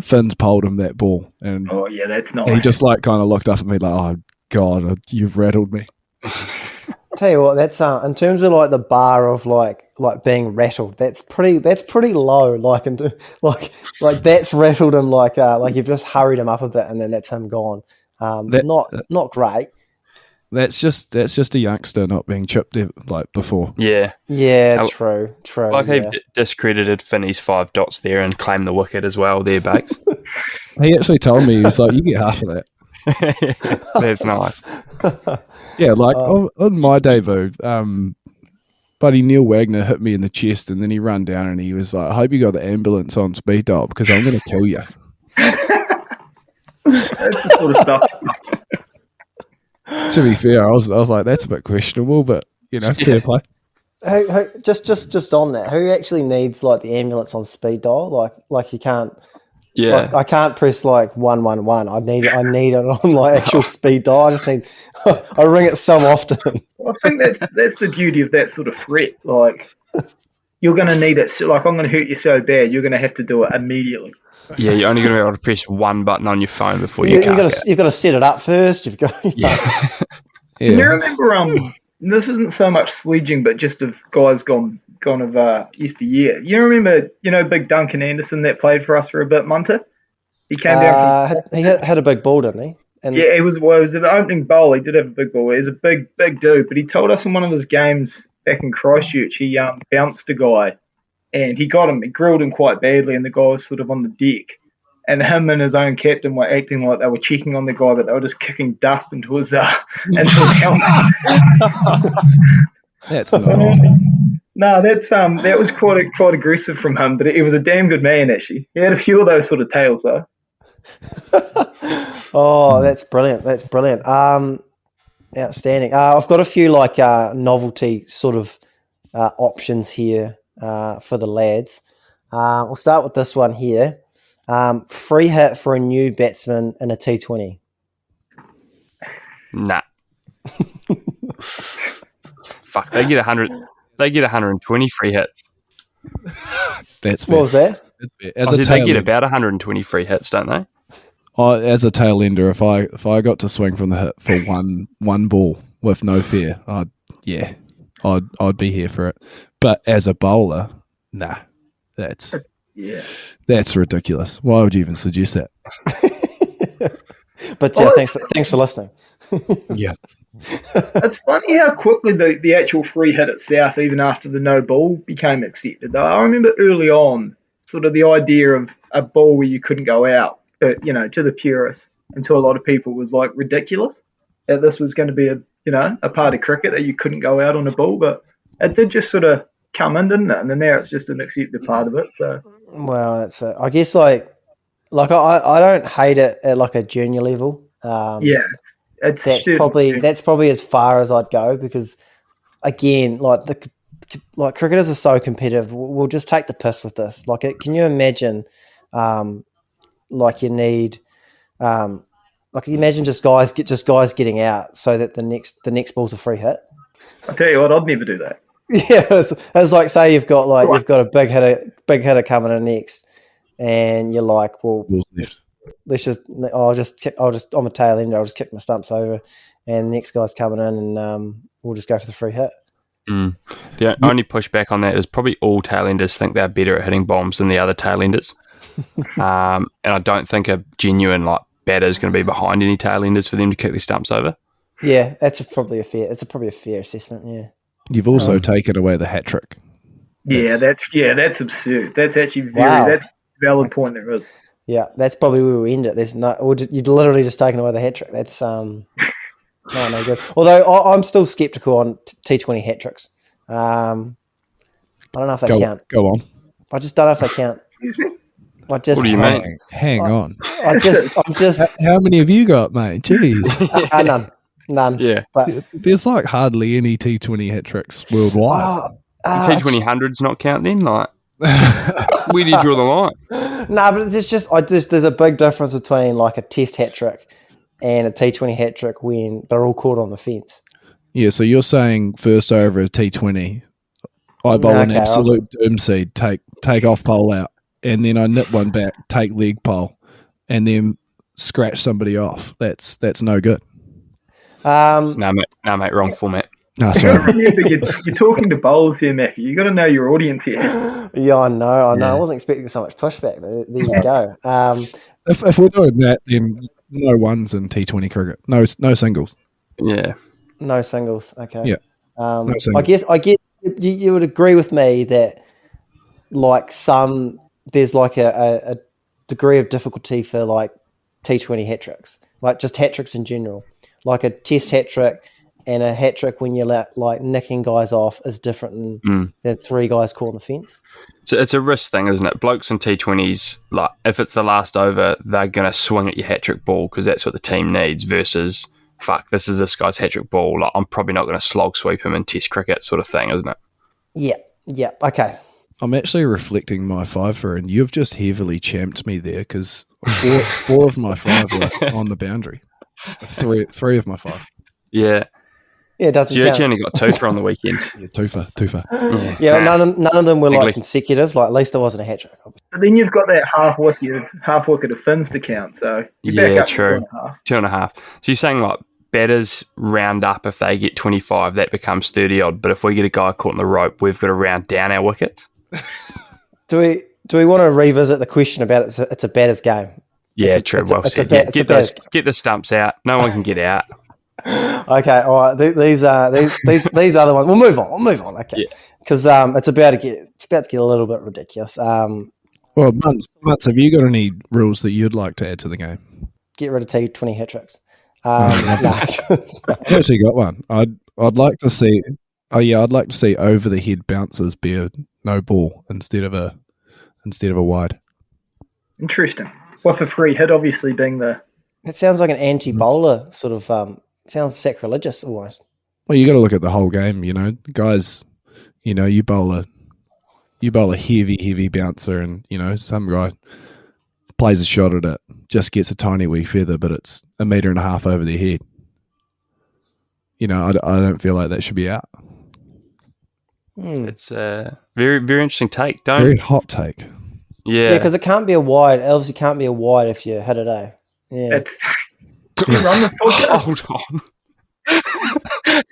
Finn's pulled him that ball, and oh yeah, that's not. He just like kind of looked up at me like, "Oh God, you've rattled me." Tell you what, that's in terms of like the bar of like being rattled. That's pretty low. Like that's rattled him. Like you've just hurried him up a bit, and then that's him gone. Not great. That's just a youngster not being chipped like before. Yeah. True. Like he discredited Finney's 5 dots there and claimed the wicket as well there, Bakes. He actually told me, he was like, you get half of that. That's nice. Yeah, like on my debut, buddy Neil Wagner hit me in the chest, and then he ran down and he was like, I hope you got the ambulance on speed dial because I'm going to kill you. That's the sort of stuff. To be fair, I was like, that's a bit questionable, but fair play. Who just on that? Who actually needs like the ambulance on speed dial? Like you can't. Yeah, like, I can't press like 111. I need it on like actual speed dial. I just need. I ring it so often. I think that's the beauty of that sort of threat. Like you're going to need it. So, like I'm going to hurt you so bad, you're going to have to do it immediately. Yeah, you're only going to be able to press one button on your phone before you've got to set it up first. You've got. Yeah. Yeah. Can you remember? This isn't so much sledging, but just of guys gone of yesteryear. You remember, Big Duncan Anderson that played for us for a bit, Munter? He came down. He had a big ball, didn't he? And yeah, he was an opening bowl. He did have a big ball. He was a big dude. But he told us in one of his games back in Christchurch, he bounced a guy. And he got him, he grilled him quite badly, and the guy was sort of on the deck. And him and his own captain were acting like they were checking on the guy, but they were just kicking dust into his helmet. That's not. No, that was quite aggressive from him, but it was a damn good man actually. He had a few of those sort of tales though. Oh, that's brilliant! Outstanding. I've got a few like novelty sort of options here. For the lads. We'll start with this one here. Free hit for a new batsman in a T20. Nah. Fuck, they get 100. They get 120 free hits. That's fair. What was that? As they get about 120 free hits, don't they? As a tail ender, if I got to swing from the hit for one ball with no fear, I'd be here for it. But as a bowler, nah, that's ridiculous. Why would you even suggest that? But thanks for listening. Yeah. It's funny how quickly the actual free hit itself, even after the no ball, became accepted. Though I remember early on, sort of the idea of a ball where you couldn't go out, to the purists, and to a lot of people was like ridiculous. That this was going to be a part of cricket that you couldn't go out on a ball, but it did just sort of come in, didn't it? And then now it's just an accepted part of it. So, well, it's I guess like I don't hate it at like a junior level. That's probably as far as I'd go, because again, like cricketers are so competitive. We'll just take the piss with this. Like, can you imagine? You need, imagine just guys getting out so that the next ball's a free hit. I tell you what, I'd never do that. Yeah, it's like, say you've got a big hitter coming in next, and you're like, well, let's just I'm a tail ender, I'll just kick my stumps over, and the next guy's coming in, and we'll just go for the free hit. The only pushback on that is probably all tail enders think they're better at hitting bombs than the other tail enders. And I don't think a genuine batter is going to be behind any tail enders for them to kick their stumps over. Yeah, that's probably a fair assessment. Yeah. You've also taken away the hat trick. That's absurd. That's actually that's a valid point there is. Yeah, that's probably where we end it. You'd literally just taken away the hat trick. That's no good. Although I'm still skeptical on T20 hat tricks. I don't know if they count. Go on. I just don't know if they count. Excuse me? What do you mean? Hang on. I'm just. How many have you got, mate? Jeez. None. Yeah. But there's hardly any T20 hat tricks worldwide. T20 hundreds not count then? Where do you draw the line? No, but there's a big difference between a test hat trick and a T20 hat trick when they're all caught on the fence. Yeah, so you're saying first over a T20, I bowl an absolute doom seed, take off pole out, and then I nip one back, take leg pole, and then scratch somebody off. That's no good. No, mate, wrong format. No, sorry. You're talking to bowlers here, Matthew. You got to know your audience here. Yeah, I know. Yeah. I wasn't expecting so much pushback. There you go. If we're doing that, then no ones in T20 cricket. No singles. Yeah. No singles. Okay. Yeah. No singles. I guess you would agree with me that there's a degree of difficulty for T20 hat tricks, just hat tricks in general. Like a test hat trick and a hat trick when you're nicking guys off is different than three guys caught on the fence. So it's a risk thing, isn't it? Blokes in T20s, if it's the last over, they're going to swing at your hat trick ball because that's what the team needs versus, this is this guy's hat trick ball. I'm probably not going to slog sweep him in test cricket sort of thing, isn't it? Yeah. Okay. I'm actually reflecting my fiver, and you've just heavily champed me there because four of my five were on the boundary. Three of my five. Yeah. Yeah, it doesn't count. You actually only got twofer on the weekend. Yeah, twofer. Yeah, none of them were consecutive. At least there wasn't a hat trick. But then you've got that half wicket of fins to count. So yeah, true. 2.5. So you're saying batters round up if they get 25, that becomes 30 odd. But if we get a guy caught in the rope, we've got to round down our wickets. Do we want to revisit the question about it's a batter's game? Yeah, true. Well said. Get the stumps out. No one can get out. Okay, all right. These other ones. We'll move on. Okay, because it's about to get a little bit ridiculous. Well, Mutz, have you got any rules that you'd like to add to the game? Get rid of T20 hat tricks. I've actually got one. I'd like to see. Oh yeah, I'd like to see over the head bounces be a no ball instead of a wide. Interesting. With a free hit, obviously being the. It sounds like an anti-bowler sort of. Sounds sacrilegious almost. Well, you got to look at the whole game. Guys. You bowl a heavy bouncer, and some guy plays a shot at it, just gets a tiny wee feather, but it's 1.5 meters over their head. I don't feel like that should be out. It's a very, very interesting take. Very hot take. Yeah, because it can't be a wide. It obviously can't be a wide if you hit it, eh? Yeah. Can we run this podcast? Hold on.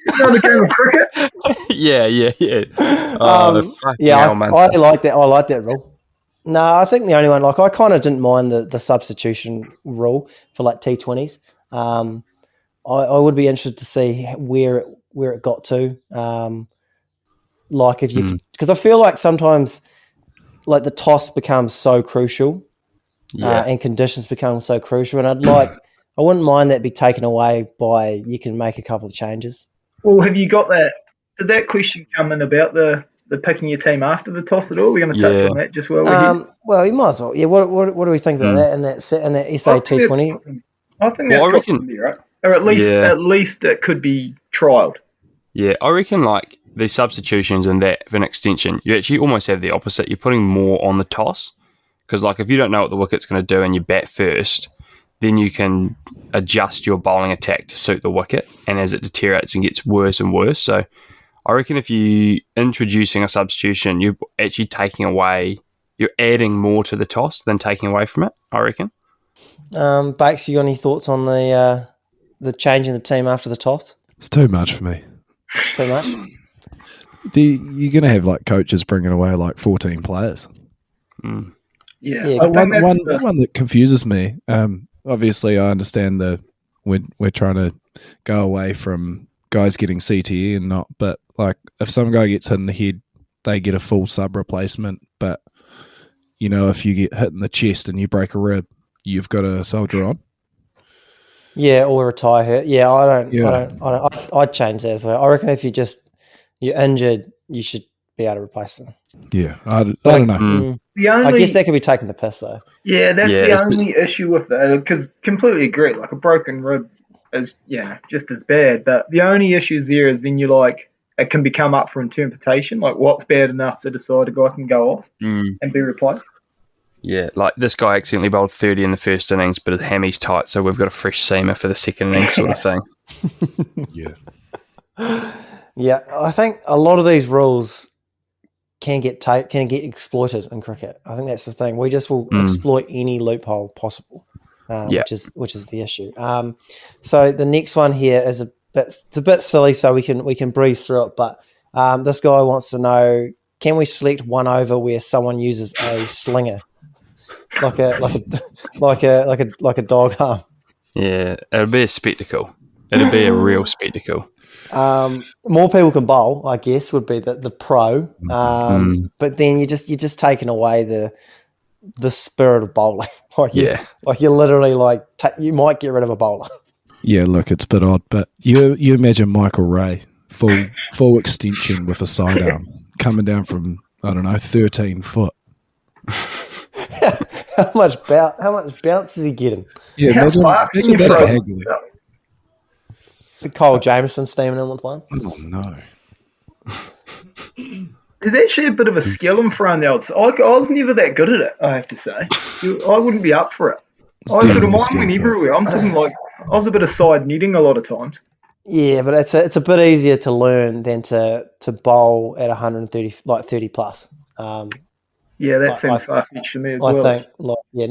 Another game of cricket? Yeah. I like that. I like that rule. No, I think the only one, I kind of didn't mind the substitution rule for T20s. I would be interested to see where it got to. If you, because I feel like sometimes the toss becomes so crucial, and conditions become so crucial, and I wouldn't mind that be taken away by you can make a couple of changes. Well, have you got that? Did that question come in about the picking your team after the toss at all? We're going to touch on that just while we're here. Well, you might as well. Yeah. What do we think about that in that SA 220? I think that's got some be right, or at least it could be trialled. Yeah, I reckon the substitutions and that for an extension, you actually almost have the opposite. You're putting more on the toss because if you don't know what the wicket's going to do and you bat first, then you can adjust your bowling attack to suit the wicket, and as it deteriorates and gets worse and worse. So I reckon if you're introducing a substitution, you're actually you're adding more to the toss than taking away from it, I reckon. Bakes, you got any thoughts on the change in the team after the toss? It's too much for me. Too much? You're going to have coaches bringing away 14 players. Yeah. One that confuses me, obviously I understand we're trying to go away from guys getting CTE and not, but if some guy gets hit in the head, they get a full sub replacement, but if you get hit in the chest and you break a rib, you've got to soldier on. Yeah, or a tie hurt. Yeah, I'd change that as well. I reckon if you're injured, you should be able to replace them. Yeah, I don't know. I guess that could be taking the piss though. Yeah, that's the only issue with it, because completely agree. A broken rib is just as bad, but the only issue there is then it can become up for interpretation. What's bad enough to decide a guy can go off and be replaced. Yeah, this guy accidentally bowled 30 in the first innings, but his hammy's tight, so we've got a fresh seamer for the second innings, sort of thing. Yeah, I think a lot of these rules can get exploited in cricket. I think that's the thing. We just will exploit any loophole possible, which is the issue. So the next one here is a bit silly, so we can breeze through it. But this guy wants to know: can we select 1 over where someone uses a slinger, like a dog arm? Yeah, it'll be a spectacle. It'll be a real spectacle. More people can bowl, I guess, would be the pro. But then you're just taking away the spirit of bowling. You're literally you might get rid of a bowler. Yeah, look, it's a bit odd, but you imagine Michael Ray full extension with a sidearm coming down from 13 foot. How much bounce is he getting? Yeah, imagine that at Hagley. Cole Jameson steaming in with one. Oh no! There's actually a bit of a skill in throwing the odds. I was never that good at it, I have to say. I wouldn't be up for it. Mine went everywhere. I'm talking I was a bit of side netting a lot of times. Yeah, but it's a bit easier to learn than to bowl at 130, 30 plus. Yeah, that seems far-fetched to me as well. I think,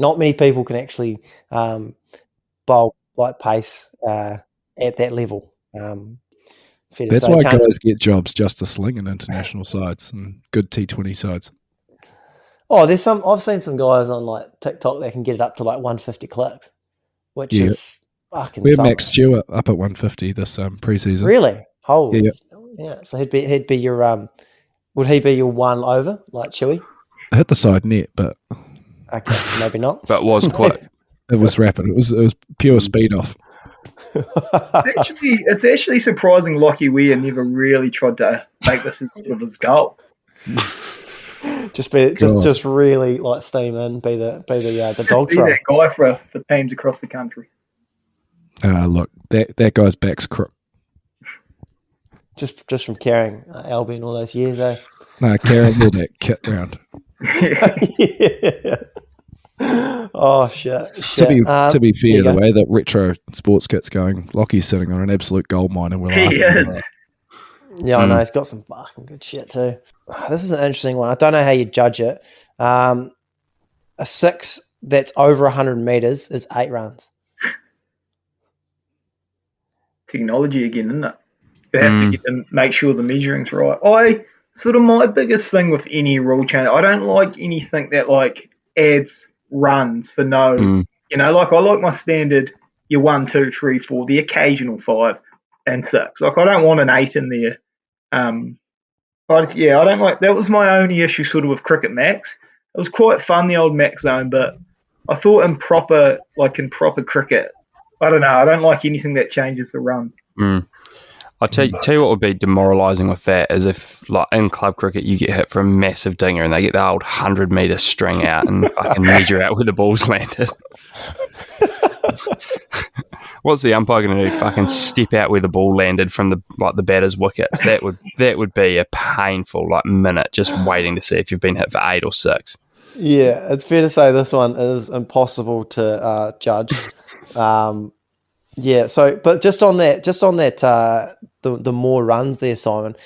not many people can actually bowl pace at that level. That's why guys get jobs just to sling in international sides and good T20 sides. Oh, I've seen some guys on TikTok that can get it up to 150 clicks, which is fucking. We had Max Stewart up at 150 this pre-season. Really? Holy. Yeah. So he'd be your would he be your 1 over like Chewy? I hit the side net, but okay, maybe not. But was quick. It was rapid. It was pure speed off. It's actually surprising Lockie Weir never really tried to make this as sort of his goal. just really steam in, be the dog throw. Be that guy for teams across the country. Look, that guy's back's crook. Just from carrying Albion all those years, eh? No, carrying all that kit round. Yeah. Oh shit! To be fair, the go. way that retro sports kit's going, Lockie's sitting on an absolute gold mine, and we're He laughing. is. Yeah, I know. He's got some fucking good shit too. This is an interesting one. I don't know how you judge it. A 6 that's over 100 meters is 8 runs. Technology again, isn't it? You have to make sure the measuring's right. My biggest thing with any rule change, I don't like anything that like adds runs for no. I like my standard. Your 1, 2, 3, 4, the occasional 5 and 6. Like I don't want an 8 in there. I don't like that. Was my only issue sort of with Cricket Max. It was quite fun, the old Max Zone, but I thought in proper cricket, I don't know. I don't like anything that changes the runs. I'll tell you what would be demoralising with that is if, like, in club cricket, you get hit for a massive dinger and they get the old 100-metre string out and fucking measure out where the ball's landed. What's the umpire going to do? Fucking step out where the ball landed from the batter's wickets. That would be a painful minute just waiting to see if you've been hit for 8 or 6. Yeah, it's fair to say this one is impossible to judge. Yeah. So, but just on that, the more runs there, Simon.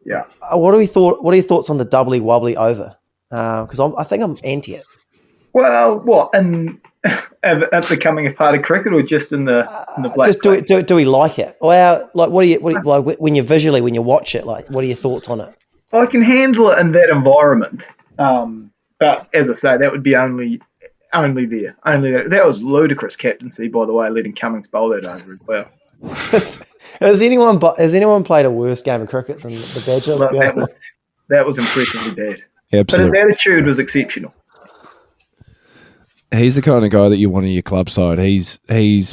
Yeah. What are your thoughts on the doubly wobbly over? Because I think I'm anti it. Well, what and at becoming a part of cricket, or just in the black? Just do we like it? Well, like what do you like when you watch it? Like, what are your thoughts on it? I can handle it in that environment, but as I say, that would be only there. That was ludicrous captaincy, by the way, letting Cummins bowl that over as well. Has anyone played a worse game of cricket than the Badger? Look, that was impressively bad. Absolutely. But his attitude was exceptional. He's the kind of guy that you want in your club side. He's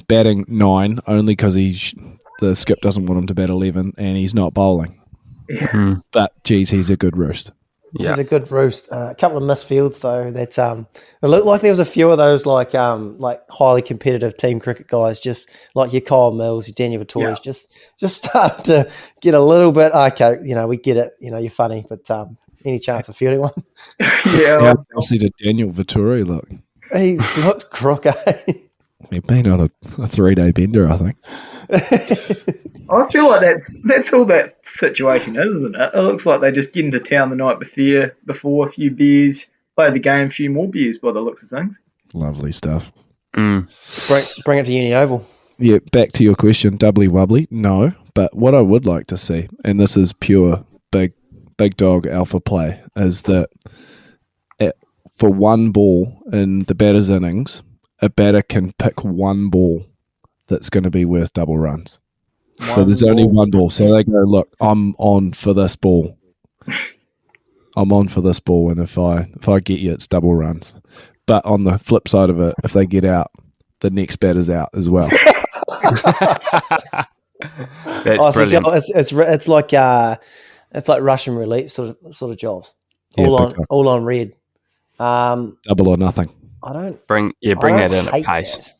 batting 9 only because the skip doesn't want him to bat 11, and he's not bowling. Yeah. But geez, he's a good roost. Yeah. He's a good roost. A couple of missed fields though. That's it looked like there was a few of those like highly competitive team cricket guys, just like your Kyle Mills, your Daniel Vittori's, just start to get a little bit. Okay, we get it. You're funny, but any chance of fielding one? Yeah. How healthy did Daniel Vittori look? He looked crooked. He'd been on a 3-day bender, I think. I feel like that's all that situation is, isn't it? It looks like they just get into town the night before a few beers, play the game, a few more beers by the looks of things. Lovely stuff. Bring it to Uni Oval. Yeah, back to your question, doubly wobbly? No, but what I would like to see, and this is pure big dog alpha play, is that for one ball in the batter's innings, a batter can pick one ball that's going to be worth double runs. So there's only one ball. So they go, look, I'm on for this ball. And if I get you, it's double runs. But on the flip side of it, if they get out, the next batter's out as well. That's brilliant. It's like Russian roulette sort of jobs. All on red. Double or nothing. I don't bring that in at pace. That.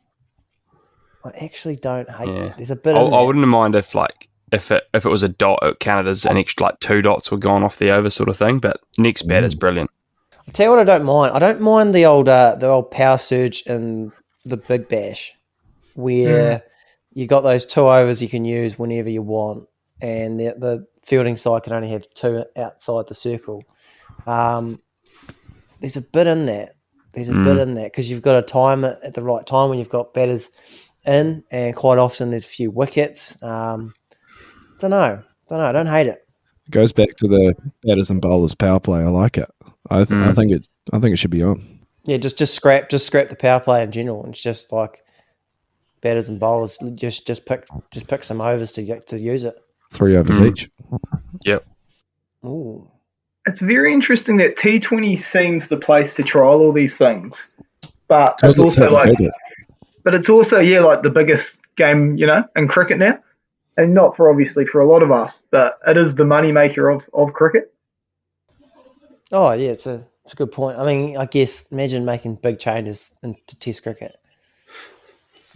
I actually don't hate that. There's a bit. I wouldn't mind if it was a dot, it counted as an extra 2 dots were gone off the over sort of thing. But next bat is brilliant. I'll tell you what I don't mind. I don't mind the old power surge in the Big Bash, where you got those 2 overs you can use whenever you want, and the fielding side can only have 2 outside the circle. There's a bit in that. Because you've got to time it at the right time when you've got batters in, and quite often there's a few wickets. Don't know. I don't hate it. It goes back to the batters and bowlers power play. I like it. I think it should be on. Yeah, just scrap the power play in general. It's just like batters and bowlers just pick some overs to use it. 3 overs each. Yep. Ooh. It's very interesting that T20 seems the place to trial all these things, but it's also like the biggest game, in cricket now, and not for a lot of us, but it is the moneymaker of cricket. Oh yeah, it's a good point. I mean, I guess imagine making big changes into Test cricket.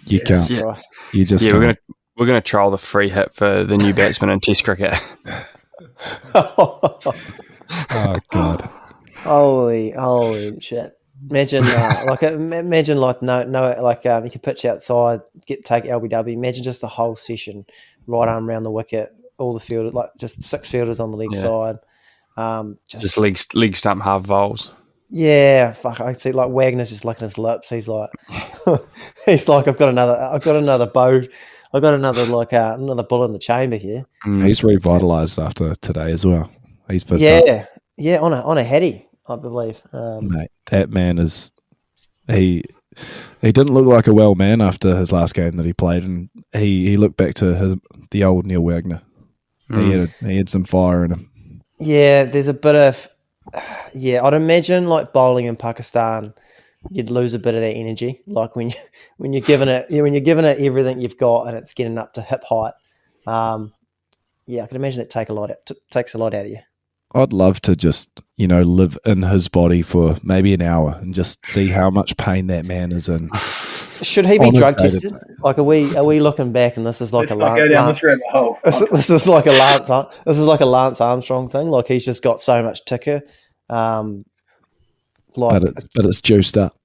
You can't. Yeah. You just can't. We're gonna trial the free hit for the new batsman in Test cricket. Oh God! Holy shit! Imagine you could pitch outside, take LBW. Imagine just the whole session, right arm around the wicket, all the fielders, like just 6 fielders on the leg side. Just leg stump half vols. Yeah, fuck. I see like Wagner's just licking his lips. He's like, I've got another bow. I've got another bullet in the chamber here. He's revitalised after today as well. He's first on a heady, I believe. Mate, that man is he didn't look like a well man after his last game that he played, and he looked back to the old Neil Wagner. He had some fire in him. Yeah, there's a bit of I'd imagine like bowling in Pakistan, you'd lose a bit of that energy. Like when you're giving it everything you've got and it's getting up to hip height. I can imagine that takes a lot out of you. I'd love to just, live in his body for maybe an hour and just see how much pain that man is in. Should he be drug tested? Like, are we looking back and this is like Let's go down this rabbit hole. This is like a Lance Armstrong thing. Like he's just got so much ticker. But it's juiced up.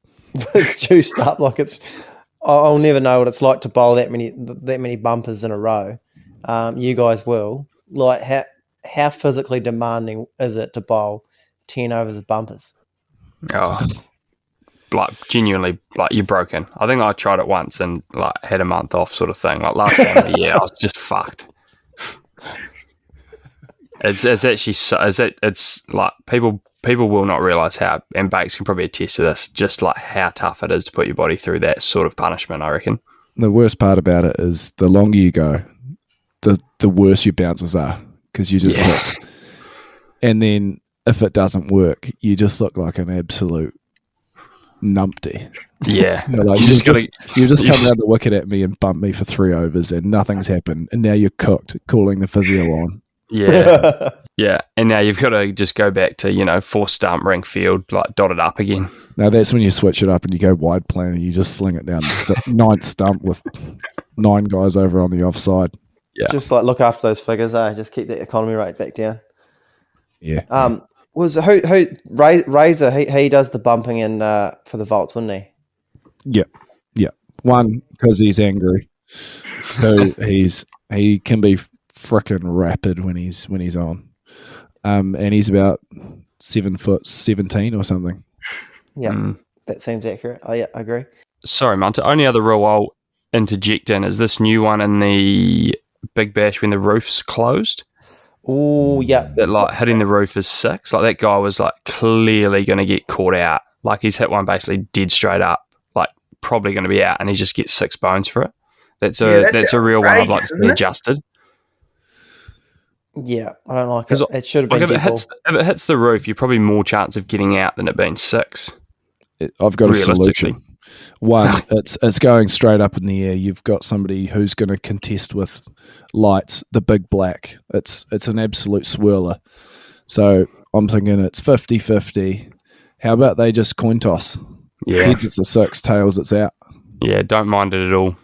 It's juiced up. Like I'll never know what it's like to bowl that many bumpers in a row. You guys will. Like how physically demanding is it to bowl 10 overs of bumpers? Oh, like genuinely, like you're broken. I think I tried it once and like had a month off, sort of thing. Like last game of the year, I was just fucked. It's actually it's like people will not realise how, and Bakes can probably attest to this, just like how tough it is to put your body through that sort of punishment, I reckon. The worst part about it is the longer you go, the worse your bounces are, because you just hooked. And then if it doesn't work, you just look like an absolute numpty. Yeah. Like, you just come around the wicket at me and bump me for 3 overs and nothing's happened, and now you're cooked, calling the physio on. Yeah. Yeah. And now you've got to just go back to, 4 stump ring field, like dotted up again. Now that's when you switch it up and you go wide plan and you just sling it down the 9th stump with 9 guys over on the offside. Yeah. Just like look after those figures, just keep that economy rate back down. Yeah. Was who Razor? He does the bumping in for the vaults, wouldn't he? Yeah. One, because he's angry. 2, he can be frickin' rapid when he's on. And he's about 7'17" or something. Yeah, that seems accurate. I agree. Sorry, Munter. Only other rule I'll interject in is this new one in the Big Bash when the roof's closed. Oh, yeah. That like hitting the roof is 6. Like that guy was like clearly going to get caught out. Like he's hit one basically dead straight up. Like probably going to be out, and he just gets 6 bones for it. That's a real one I'd like to see adjusted. Yeah, I don't like it. It should have been if it hits the roof, you're probably more chance of getting out than it being 6. I've got a solution. One, it's going straight up in the air. You've got somebody who's going to contest with lights, the big black. It's an absolute swirler. So I'm thinking it's 50-50. How about they just coin toss? Yeah. Heads it's a 6, tails it's out. Yeah, don't mind it at all.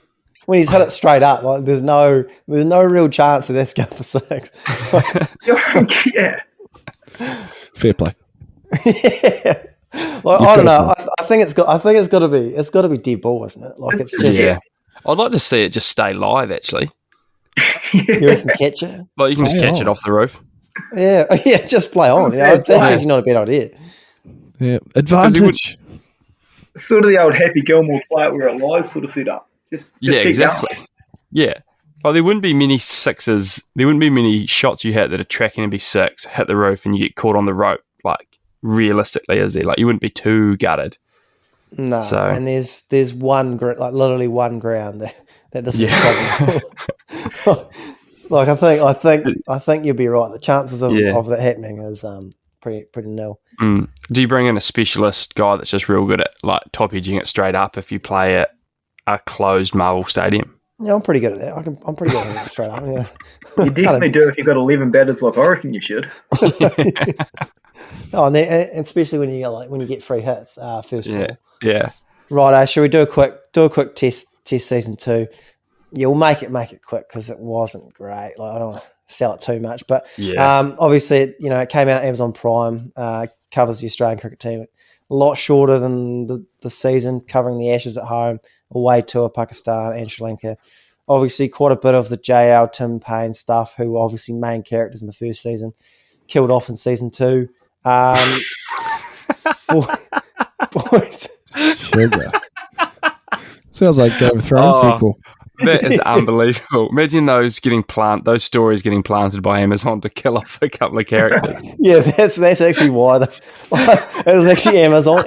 When he's hit it straight up, like there's no real chance that that's going for 6. Yeah. Fair play. Yeah. Like, I don't know. I think it's got to be dead ball, isn't it? Like it's just, yeah. I'd like to see it just stay live. Actually, you can catch it. Like you can just catch it off the roof. Yeah, just play on. That's actually not a bad idea. Yeah, advantage. Sort of the old Happy Gilmore play it where it lies sort of set up. Just exactly. Going. Yeah. Well, there wouldn't be many 6s. There wouldn't be many shots you hit that are tracking and be 6, hit the roof, and you get caught on the rope. Like realistically, is there? Like you wouldn't be too gutted. No. So, and there's one like literally one ground that this is a problem. Like I think you'll be right. The chances of that happening is pretty nil. Do you bring in a specialist guy that's just real good at like top edging it straight up if you play at a closed marble stadium? Yeah, I'm pretty good at that. I'm pretty good at it straight up. Yeah, you definitely do if you've got 11 batters like I reckon you should. Oh, and especially when you get free hits first of all. Yeah. Right. Should we do a quick test season 2? Yeah, we'll make it quick because it wasn't great. Like I don't want to sell it too much, but obviously it came out Amazon Prime, covers the Australian cricket team. a lot shorter than the season, covering the Ashes at home, away tour, Pakistan and Sri Lanka. Obviously, quite a bit of the JL, Tim Payne stuff, who were obviously main characters in the first season, killed off in season 2. Boys. Sugar. Sounds like Game of Thrones sequel. That is unbelievable. Imagine those stories getting planted by Amazon to kill off a couple of characters. Yeah, that's actually why. It was actually Amazon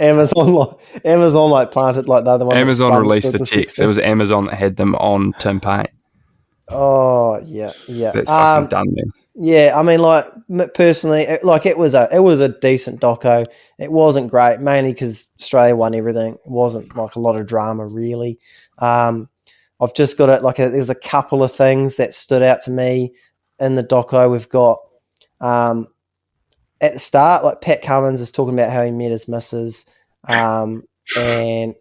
like planted like the other one. Amazon released the text. It was Amazon that had them on Tim Payne. Oh yeah. That's fucking done, man. Yeah, I mean, like personally, it was a decent doco. It wasn't great, mainly because Australia won everything. It wasn't like a lot of drama, really. I've just got it. There was a couple of things that stood out to me in the doco. We've got at the start, like Pat Cummins is talking about how he met his missus, and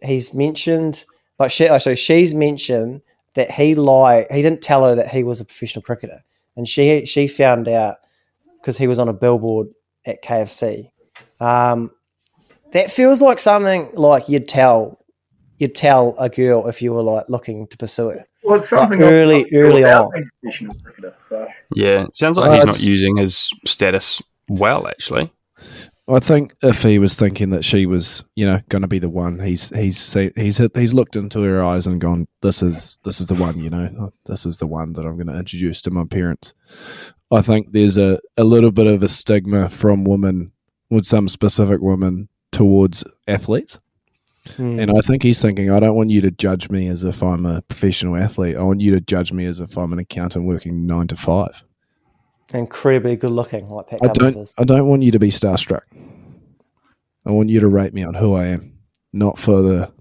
he's mentioned she's mentioned that he lied. He didn't tell her that he was a professional cricketer, and she found out because he was on a billboard at KFC. That feels like something like you'd tell a girl if you were like looking to pursue it. Well, it's something early on. Cricketer, so. Yeah, sounds like he's not using his status well. Actually, I think if he was thinking that she was, going to be the one, he's looked into her eyes and gone, "This is the one." This is the one that I'm going to introduce to my parents. I think there's a little bit of a stigma from women, with some specific women, towards athletes. And I think he's thinking, I don't want you to judge me as if I'm a professional athlete. I want you to judge me as if I'm an accountant working 9 to 5. Incredibly good looking, like Pat Cummins is. I don't want you to be starstruck. I want you to rate me on who I am, not for the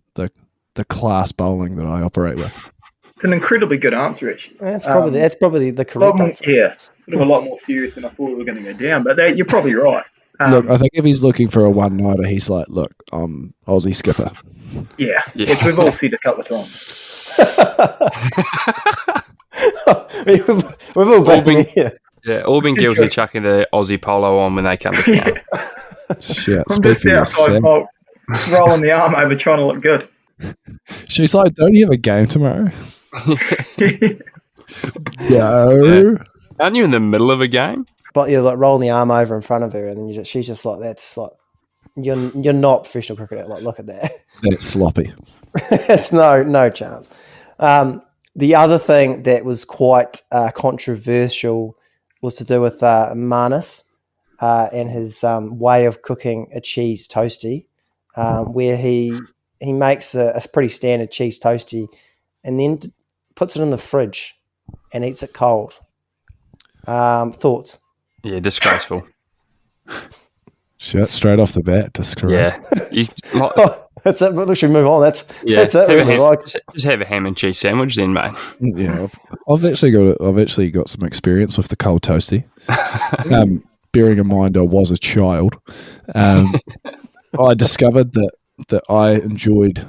class bowling that I operate with. It's an incredibly good answer, actually. That's probably the correct answer. Yeah, sort of a lot more serious than I thought we were going to go down, but you're probably right. Look, I think if he's looking for a one-nighter, he's like, look, I'm Aussie skipper. Yeah. Which we've all said a couple of times. we've all been here. Yeah, all been guilty of chucking the Aussie polo on when they come to town. Shit, I'm just outside, rolling the arm over trying to look good. She's like, don't you have a game tomorrow? Yeah. Aren't you in the middle of a game? But you're like rolling the arm over in front of her, and then she's just like, "That's like, you're not professional cricketer." Like, look at that. That's sloppy. It's no chance. The other thing that was quite controversial was to do with Manus and his way of cooking a cheese toastie, where he makes a pretty standard cheese toastie and then puts it in the fridge and eats it cold. Thoughts? Yeah, disgraceful. Shit, straight off the bat, disgraceful. Yeah. That's it. We should move on. That's it. Just have a ham and cheese sandwich then, mate. Yeah, I've actually got some experience with the cold toastie. Bearing in mind I was a child, I discovered that I enjoyed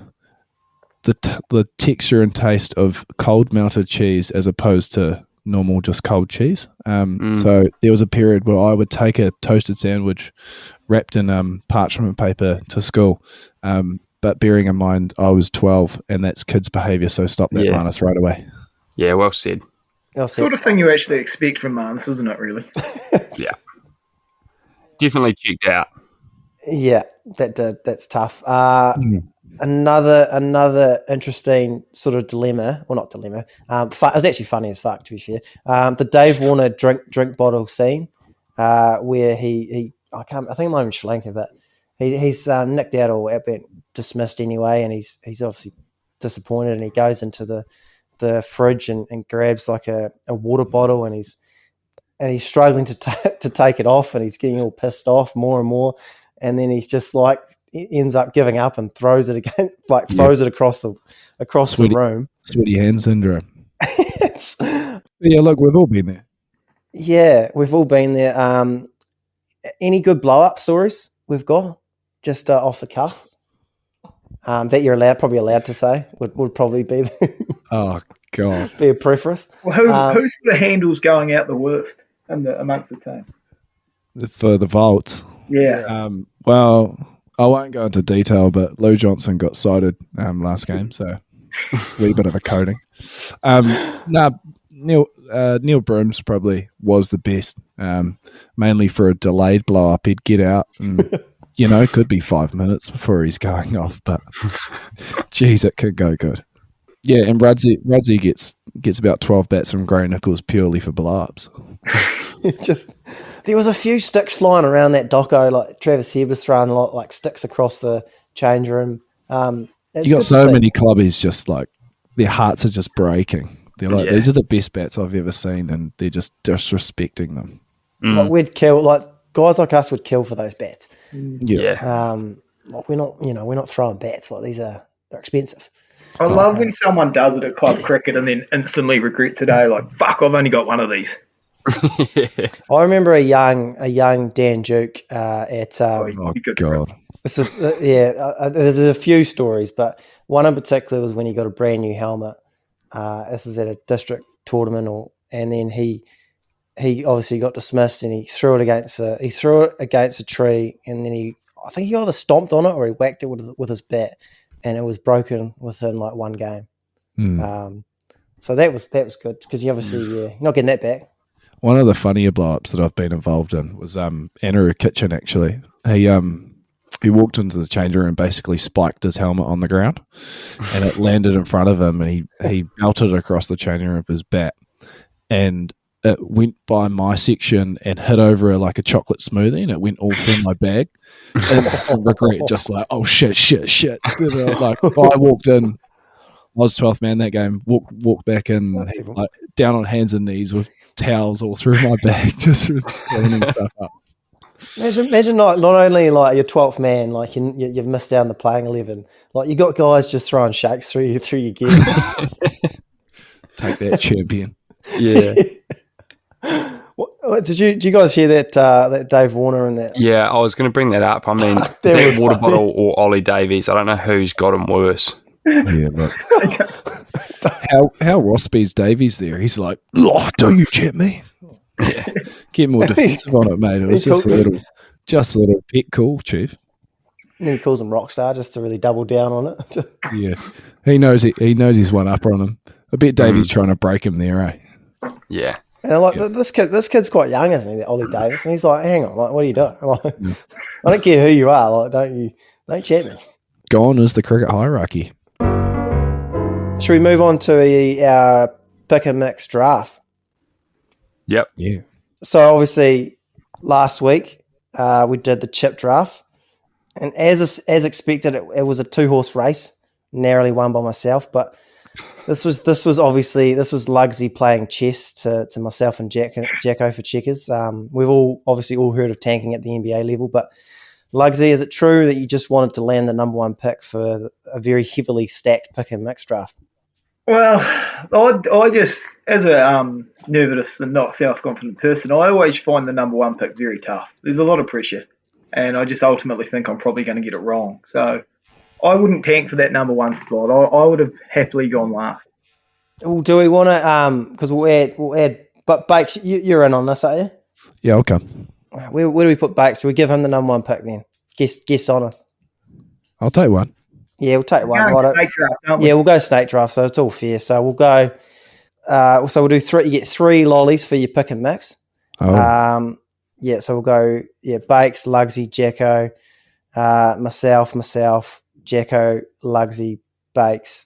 the texture and taste of cold melted cheese as opposed to normal just cold cheese. So there was a period where I would take a toasted sandwich wrapped in parchment paper to school, but bearing in mind I was 12 and that's kids' behaviour, so stop that, Manus, right away. Yeah, well said. Sort of thing you actually expect from Manus, isn't it, really? Yeah. Definitely checked out. Yeah, that's tough. Another interesting sort of dilemma, well, not dilemma. It was actually funny as fuck, to be fair. The Dave Warner drink bottle scene, where I think it might have been Sri Lanka, but he's nicked out or been dismissed anyway, and he's obviously disappointed, and he goes into the fridge and grabs like a water bottle, and he's struggling to take it off, and he's getting all pissed off more and more, and then he's just like, ends up giving up and throws it again, throws it across the room. Sweaty hand syndrome. Yeah, look, we've all been there. Yeah, we've all been there. Any good blow-up stories we've got just off the cuff that you're probably allowed to say would probably be oh god, be a preference. Well, who sort of handles going out the worst amongst the team for the Volts? Yeah. Well, I won't go into detail, but Lou Johnson got cited last game, so a wee bit of a coding. Neil Brooms probably was the best, mainly for a delayed blow up. He'd get out and, it could be 5 minutes before he's going off, but geez, it could go good. Yeah, and Rudsy gets about 12 bats from Grey Nichols purely for blow-ups. There was a few sticks flying around that doco, like Travis Head was throwing a lot, like sticks across the change room. You got so many clubbies just like their hearts are just breaking. They're like, these are the best bats I've ever seen, and they're just disrespecting them. Like we'd kill, like guys like us would kill for those bats. Yeah. Like we're not throwing bats. Like they're expensive. I love when someone does it at club cricket and then instantly regret today, like, fuck, I've only got one of these. I remember a young Dan Duke at. Oh God! There's a few stories, but one in particular was when he got a brand new helmet. This was at a district tournament, and then he obviously got dismissed, and he threw it against a tree, and then I think he either stomped on it or he whacked it with his bat, and it was broken within like one game. So that was good because you obviously you're not getting that back. One of the funnier blow-ups that I've been involved in was Andrew Kitchen, actually. He walked into the change room and basically spiked his helmet on the ground, and it landed in front of him, and he belted it across the change room with his bat, and it went by my section and hit over like a chocolate smoothie, and it went all through my bag. Instant regret, just like, oh shit. Like I walked in, I was 12th man that game, walked back in, like, down on hands and knees with towels all through my bag, just cleaning stuff up. Imagine not only like you're 12th man, like you've missed out on the playing 11, like you got guys just throwing shakes through your gear. Take that, champion. Yeah. Did you guys hear that Dave Warner and that? Yeah, I was going to bring that up. I mean, that water bottle or Ollie Davies, I don't know who's got him worse. Yeah, look. How Rossby's Davies there? He's like, oh, don't you chat me? Yeah. Get more defensive on it, mate. It was just a little bit cool, Chief. And then he calls him Rockstar just to really double down on it. Yeah, he knows he's one up on him. I bet Davey's trying to break him there, eh? Yeah. And I'm like, this kid's quite young, isn't he, that Ollie Davis? And he's like, hang on, like, what are you doing? I'm like, I don't care who you are, like, don't chat me. Gone is the cricket hierarchy. Should we move on to our pick and mix draft? Yep. Yeah. So obviously, last week we did the chip draft, and as expected, it was a 2-horse race, narrowly won by myself. But this was Lugsy playing chess to myself and Jacko for checkers. We've all heard of tanking at the NBA level, but Lugsy, is it true that you just wanted to land the number one pick for a very heavily stacked pick and mix draft? Well, I just, as a nervous and not self-confident person, I always find the number one pick very tough. There's a lot of pressure, and I just ultimately think I'm probably going to get it wrong. So I wouldn't tank for that number one spot. I would have happily gone last. Well, do we want to, because we'll add, but Bakes, you're in on this, are you? Yeah, I'll come. Where do we put Bakes? Do we give him the number one pick then? Guess honour. I'll take one. Yeah, we'll take one. Snake draft, don't we? Yeah, we'll go snake draft, so it's all fair. So we'll go. So we'll do 3. You get 3 lollies for your pick and mix. Oh. Yeah. So we'll go. Yeah, Bakes, Lugsy, Jacko, myself, Jacko, Lugsy, Bakes.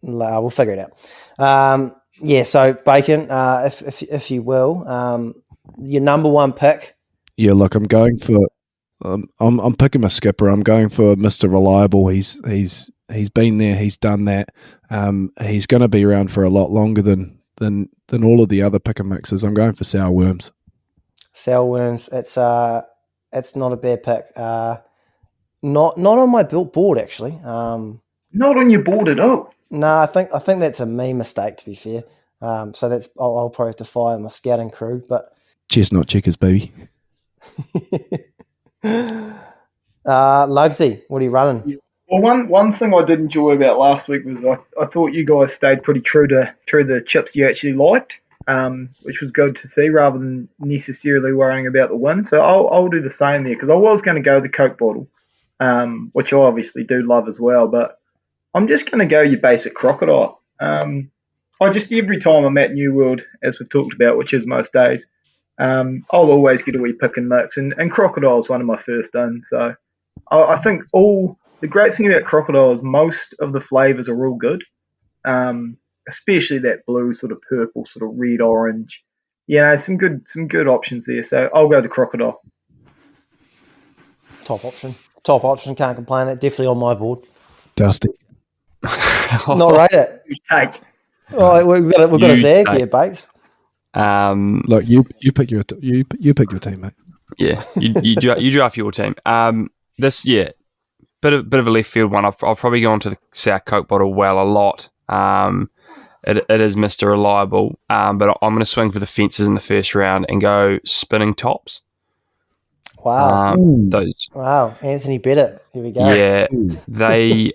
We'll figure it out. Yeah. So Bacon, if you will, your number one pick. Yeah. Look, I'm going for. I'm picking my skipper. I'm going for Mr. Reliable. He's been there. He's done that. He's going to be around for a lot longer than all of the other pick and mixes. I'm going for Sour Worms. Sour Worms. It's not a bad pick. Not on my board actually. Not on your board at all. No, I think that's a me mistake to be fair. So that's I'll probably have to fire my scouting crew. But chestnut checkers, baby. Lugsy, what are you running? Well, one thing I did enjoy about last week was I thought you guys stayed pretty true to the chips you actually liked. which was good to see rather than necessarily worrying about the win. So I'll do the same there because I was going to go the Coke bottle, which I obviously do love as well, but I'm just going to go your basic crocodile. Every time I'm at New World, as we've talked about, which is most days, I'll always get a wee pick and mix, and crocodile is one of my first in. So I think the great thing about crocodile is most of the flavours are all good, especially that blue sort of purple, sort of red orange. Yeah, some good options there. So I'll go the crocodile. Top option. Can't complain. That definitely on my board. Dusty. Not rate it. Take. Oh, we've got a zag here, babes. Look, you pick your team, mate. Yeah, you draft your team. This bit of a left field one. I've probably gone to the South Coke bottle well a lot. It is Mr. Reliable, but I'm going to swing for the fences in the first round and go spinning tops. Wow. Wow, Anthony Bennett. Here we go. Yeah, they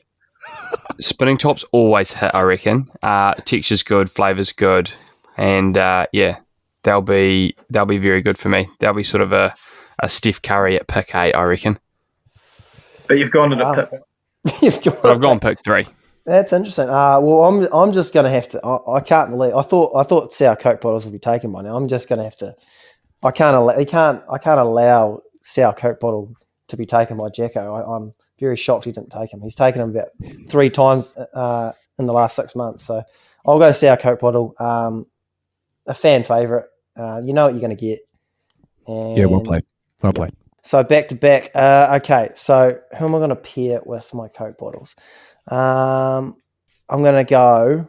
spinning tops always hit, I reckon. Texture's good, flavour's good, and they'll be very good for me. They'll be sort of a Steph Curry at pick 8, I reckon. But you've gone to the pick. I've gone pick 3. That's interesting. Well, I'm just going to have to. I can't believe. I thought Sour Coke bottles would be taken by now. I'm just going to have to. I can't allow Sour Coke bottle to be taken by Jacko. I'm very shocked he didn't take him. He's taken him about 3 times in the last 6 months. So I'll go Sour Coke bottle. A fan favourite. You know what you're going to get. And well played. So back to back. Okay, so who am I going to pair with my Coke bottles? I'm going to go.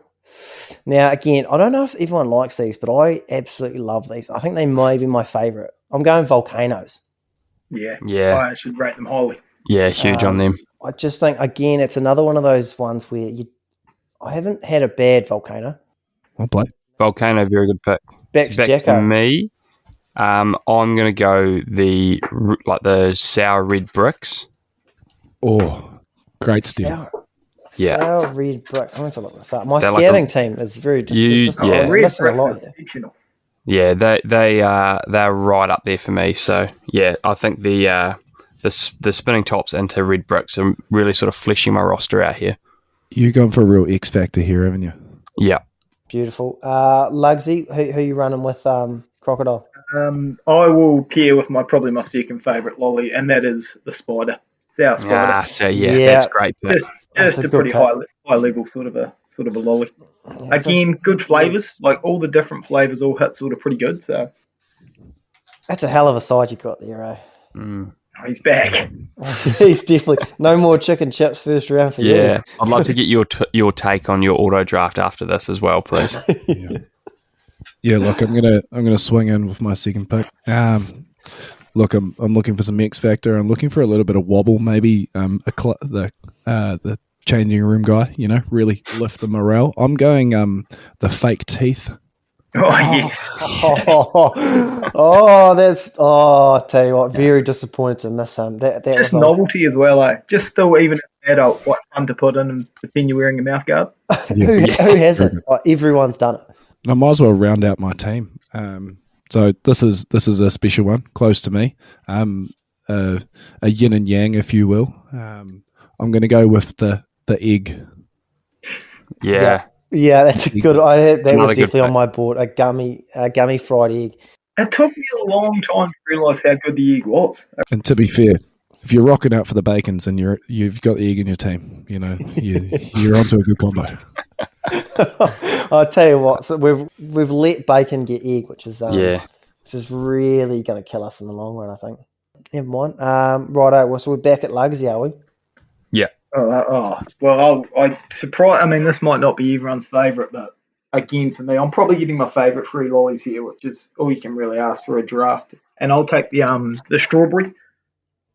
Now, again, I don't know if everyone likes these, but I absolutely love these. I think they may be my favourite. I'm going Volcanoes. Yeah. I should rate them highly. Yeah, huge on them. I just think, again, it's another one of those ones where I haven't had a bad Volcano. Well played. Volcano, very good pick. Back to me. I'm going to go the sour red bricks. Oh, great steal. Sour red bricks. I'm going to look this up. My scouting team is very missing a lot here. Yeah, they're right up there for me. So yeah, I think the spinning tops into red bricks are really sort of fleshing my roster out here. You're going for a real X factor here, haven't you? Yeah. Beautiful. Lugsy, who are you running with? Crocodile. I will pair with probably my second favourite lolly, and that is the Spider. Sour Spider. That's great. Just a pretty high level sort of a lolly. Yeah, again, good flavours. Like all the different flavours all hit sort of pretty good. So that's a hell of a side you got there, eh? Oh, he's back. He's definitely no more chicken chips first round for you. Yeah, I'd love to get your take on your auto draft after this as well, please. Yeah, look, I'm gonna swing in with my second pick. Look, I'm looking for some X factor. I'm looking for a little bit of wobble, maybe the changing room guy. Really lift the morale. I'm going the fake teeth. Oh yes. I tell you what, very disappointed to miss him. That just was novelty as well, eh? Just still even an adult, what fun to put in and pretend you're wearing a mouth guard. Who hasn't? Everyone's done it. I might as well round out my team. So this is a special one, close to me. A yin and yang, if you will. I'm going to go with the egg. Yeah, that's a good. That was definitely on my board. A gummy fried egg. It took me a long time to realise how good the egg was. And to be fair, if you're rocking out for the bacons and you've got the egg in your team, you're onto a good combo. I'll tell you what, we've let bacon get egg, which is really going to kill us in the long run, I think. Never mind. Righto, so we're back at Lugsy, are we? Yeah. Well, I surprise. I mean, this might not be everyone's favourite, but again, for me, I'm probably getting my favourite 3 lollies here, which is all you can really ask for a draft. And I'll take the strawberry.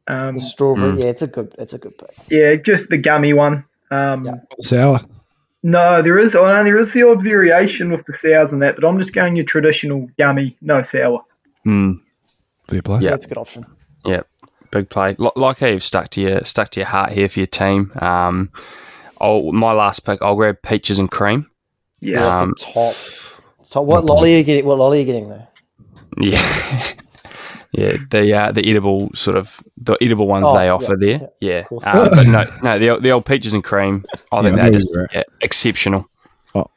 The strawberry, yeah, it's a good pick. Yeah, just the gummy one. Sour. No, there is the odd variation with the sours and that, but I'm just going your traditional gummy, no sour. Fair play. Yeah, that's a good option. Yeah, big play. Like how you've stuck to your heart here for your team. My last pick, I'll grab peaches and cream. Yeah, that's a top. So what lolly are you getting? What lolly are you getting though? Yeah. Yeah, the edible ones they offer there. Yeah, but no, the old peaches and cream. I think they're just exceptional. Oh,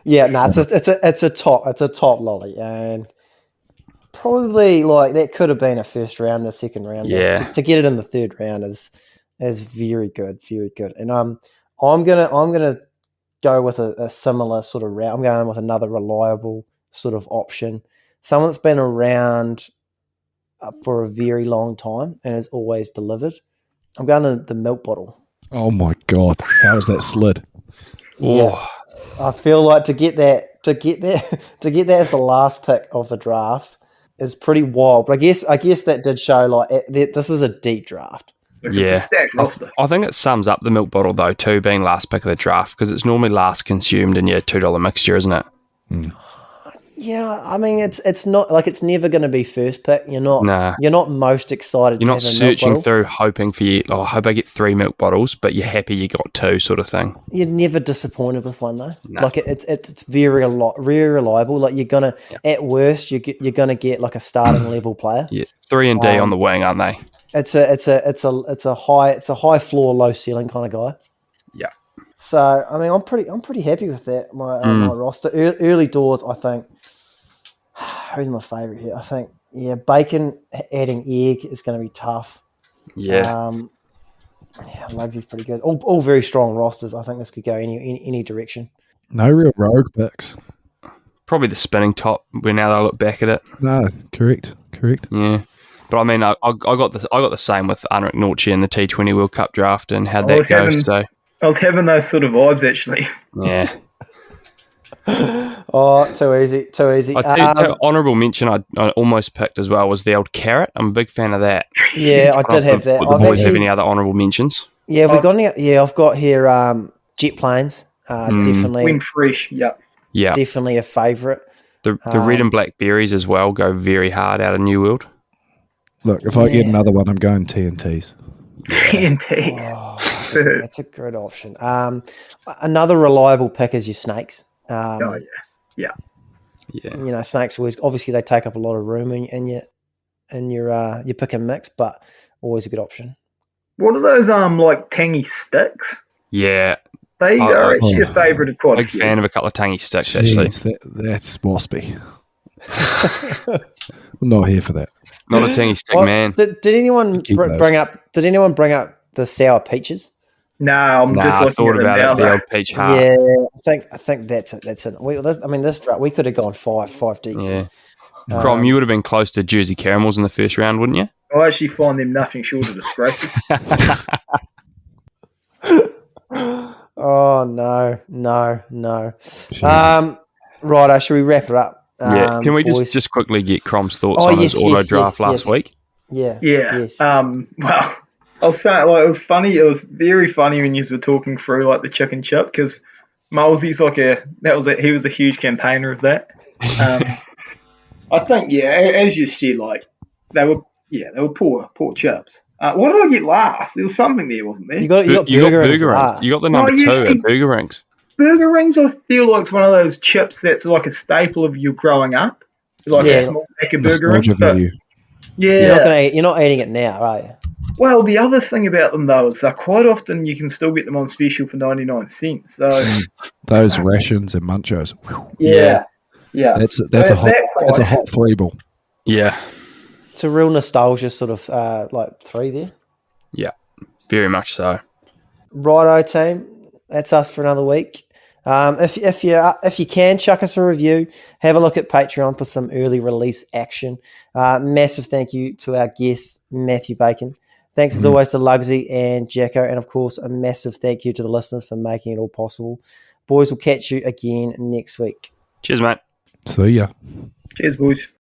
yeah, no, it's a top lolly, and probably like that could have been a first round, a second round. Yeah, to get it in the third round is very good, very good. And I'm gonna go with a similar sort of route. I'm going with another reliable sort of option. Someone that's been around for a very long time and has always delivered. I'm going to the milk bottle. Oh my God! How is that slid? Yeah, I feel like to get that as the last pick of the draft is pretty wild. But I guess that did show like this is a deep draft. Yeah, I think it sums up the milk bottle though too, being last pick of the draft because it's normally last consumed in your $2 mixture, isn't it? Mm. Yeah, I mean it's not like it's never going to be first pick. You're not most excited. You're not searching through hoping for I hope I get 3 milk bottles, but you're happy you got 2 sort of thing. You're never disappointed with one though. No. Like it's very reliable. Like you're gonna at worst you're gonna get like a starting level player. Yeah, 3 and D on the wing, aren't they? It's a high floor, low ceiling kind of guy. Yeah. So I mean, I'm pretty happy with that. My roster early doors. I think who's my favourite here? I think Bacon adding egg is going to be tough. Yeah. Lugsy's pretty good. All very strong rosters. I think this could go any direction. No real rogue picks. Probably the spinning top. When now that I look back at it. No, correct. Yeah. But I mean, I got the same with Anrik Norchi in the T20 World Cup draft and how'd that go. So I was having those sort of vibes actually. Yeah. Oh, too easy. Honourable mention I almost picked as well was the old carrot. I'm a big fan of that. Yeah, I did have that. Would the boys have any other honourable mentions? Yeah, have we got any? Yeah, I've got here jet planes. Definitely. Wind fresh, yeah. Definitely a favourite. The red and black berries as well go very hard out of New World. Look, if I get another one, I'm going TNTs. TNTs. Oh, that's a good option. Another reliable pick is your snakes. Yeah. You know, snakes always obviously they take up a lot of room in your pick and mix, but always a good option. What are those like tangy sticks? Yeah. They are actually a favourite of quite a few. Big fan of a couple of tangy sticks, Jeez, actually. That's waspy. I'm not here for that. Not a tangy stick, man. Did anyone bring up the sour peaches? No, I'm just looking I thought at about them it. The old peach heart. Yeah, I think that's it. That's it. This draft we could have gone five deep. Yeah. Crom, you would have been close to Jersey Caramels in the first round, wouldn't you? I actually find them nothing short of disgraceful. Oh no. Righto, should we wrap it up? Yeah. Can we just quickly get Crom's thoughts on his auto draft last week? Yeah. Yes. Well, I'll say it was funny. It was very funny when you were talking through like the chicken chip because Molesy's he was a huge campaigner of that. I think as you said, like they were poor chips. What did I get last? There was something there, wasn't there? You got burger rings. You got the number 2 at burger rings. Burger rings, I feel like it's one of those chips that's like a staple of you growing up, like a small pack of burger rings. You're not eating it now, are you? Well, the other thing about them though is that quite often you can still get them on special for 99 cents. So those rations and munchos. Yeah. That's a hot 3 ball. Yeah. It's a real nostalgia sort of like 3 there. Yeah, very much so. Righto, team. That's us for another week. If you can, chuck us a review. Have a look at Patreon for some early release action. Massive thank you to our guest, Matthew Bacon. Thanks as always to Lugsy and Jacko. And of course, a massive thank you to the listeners for making it all possible. Boys, we'll catch you again next week. Cheers, mate. See ya. Cheers, boys.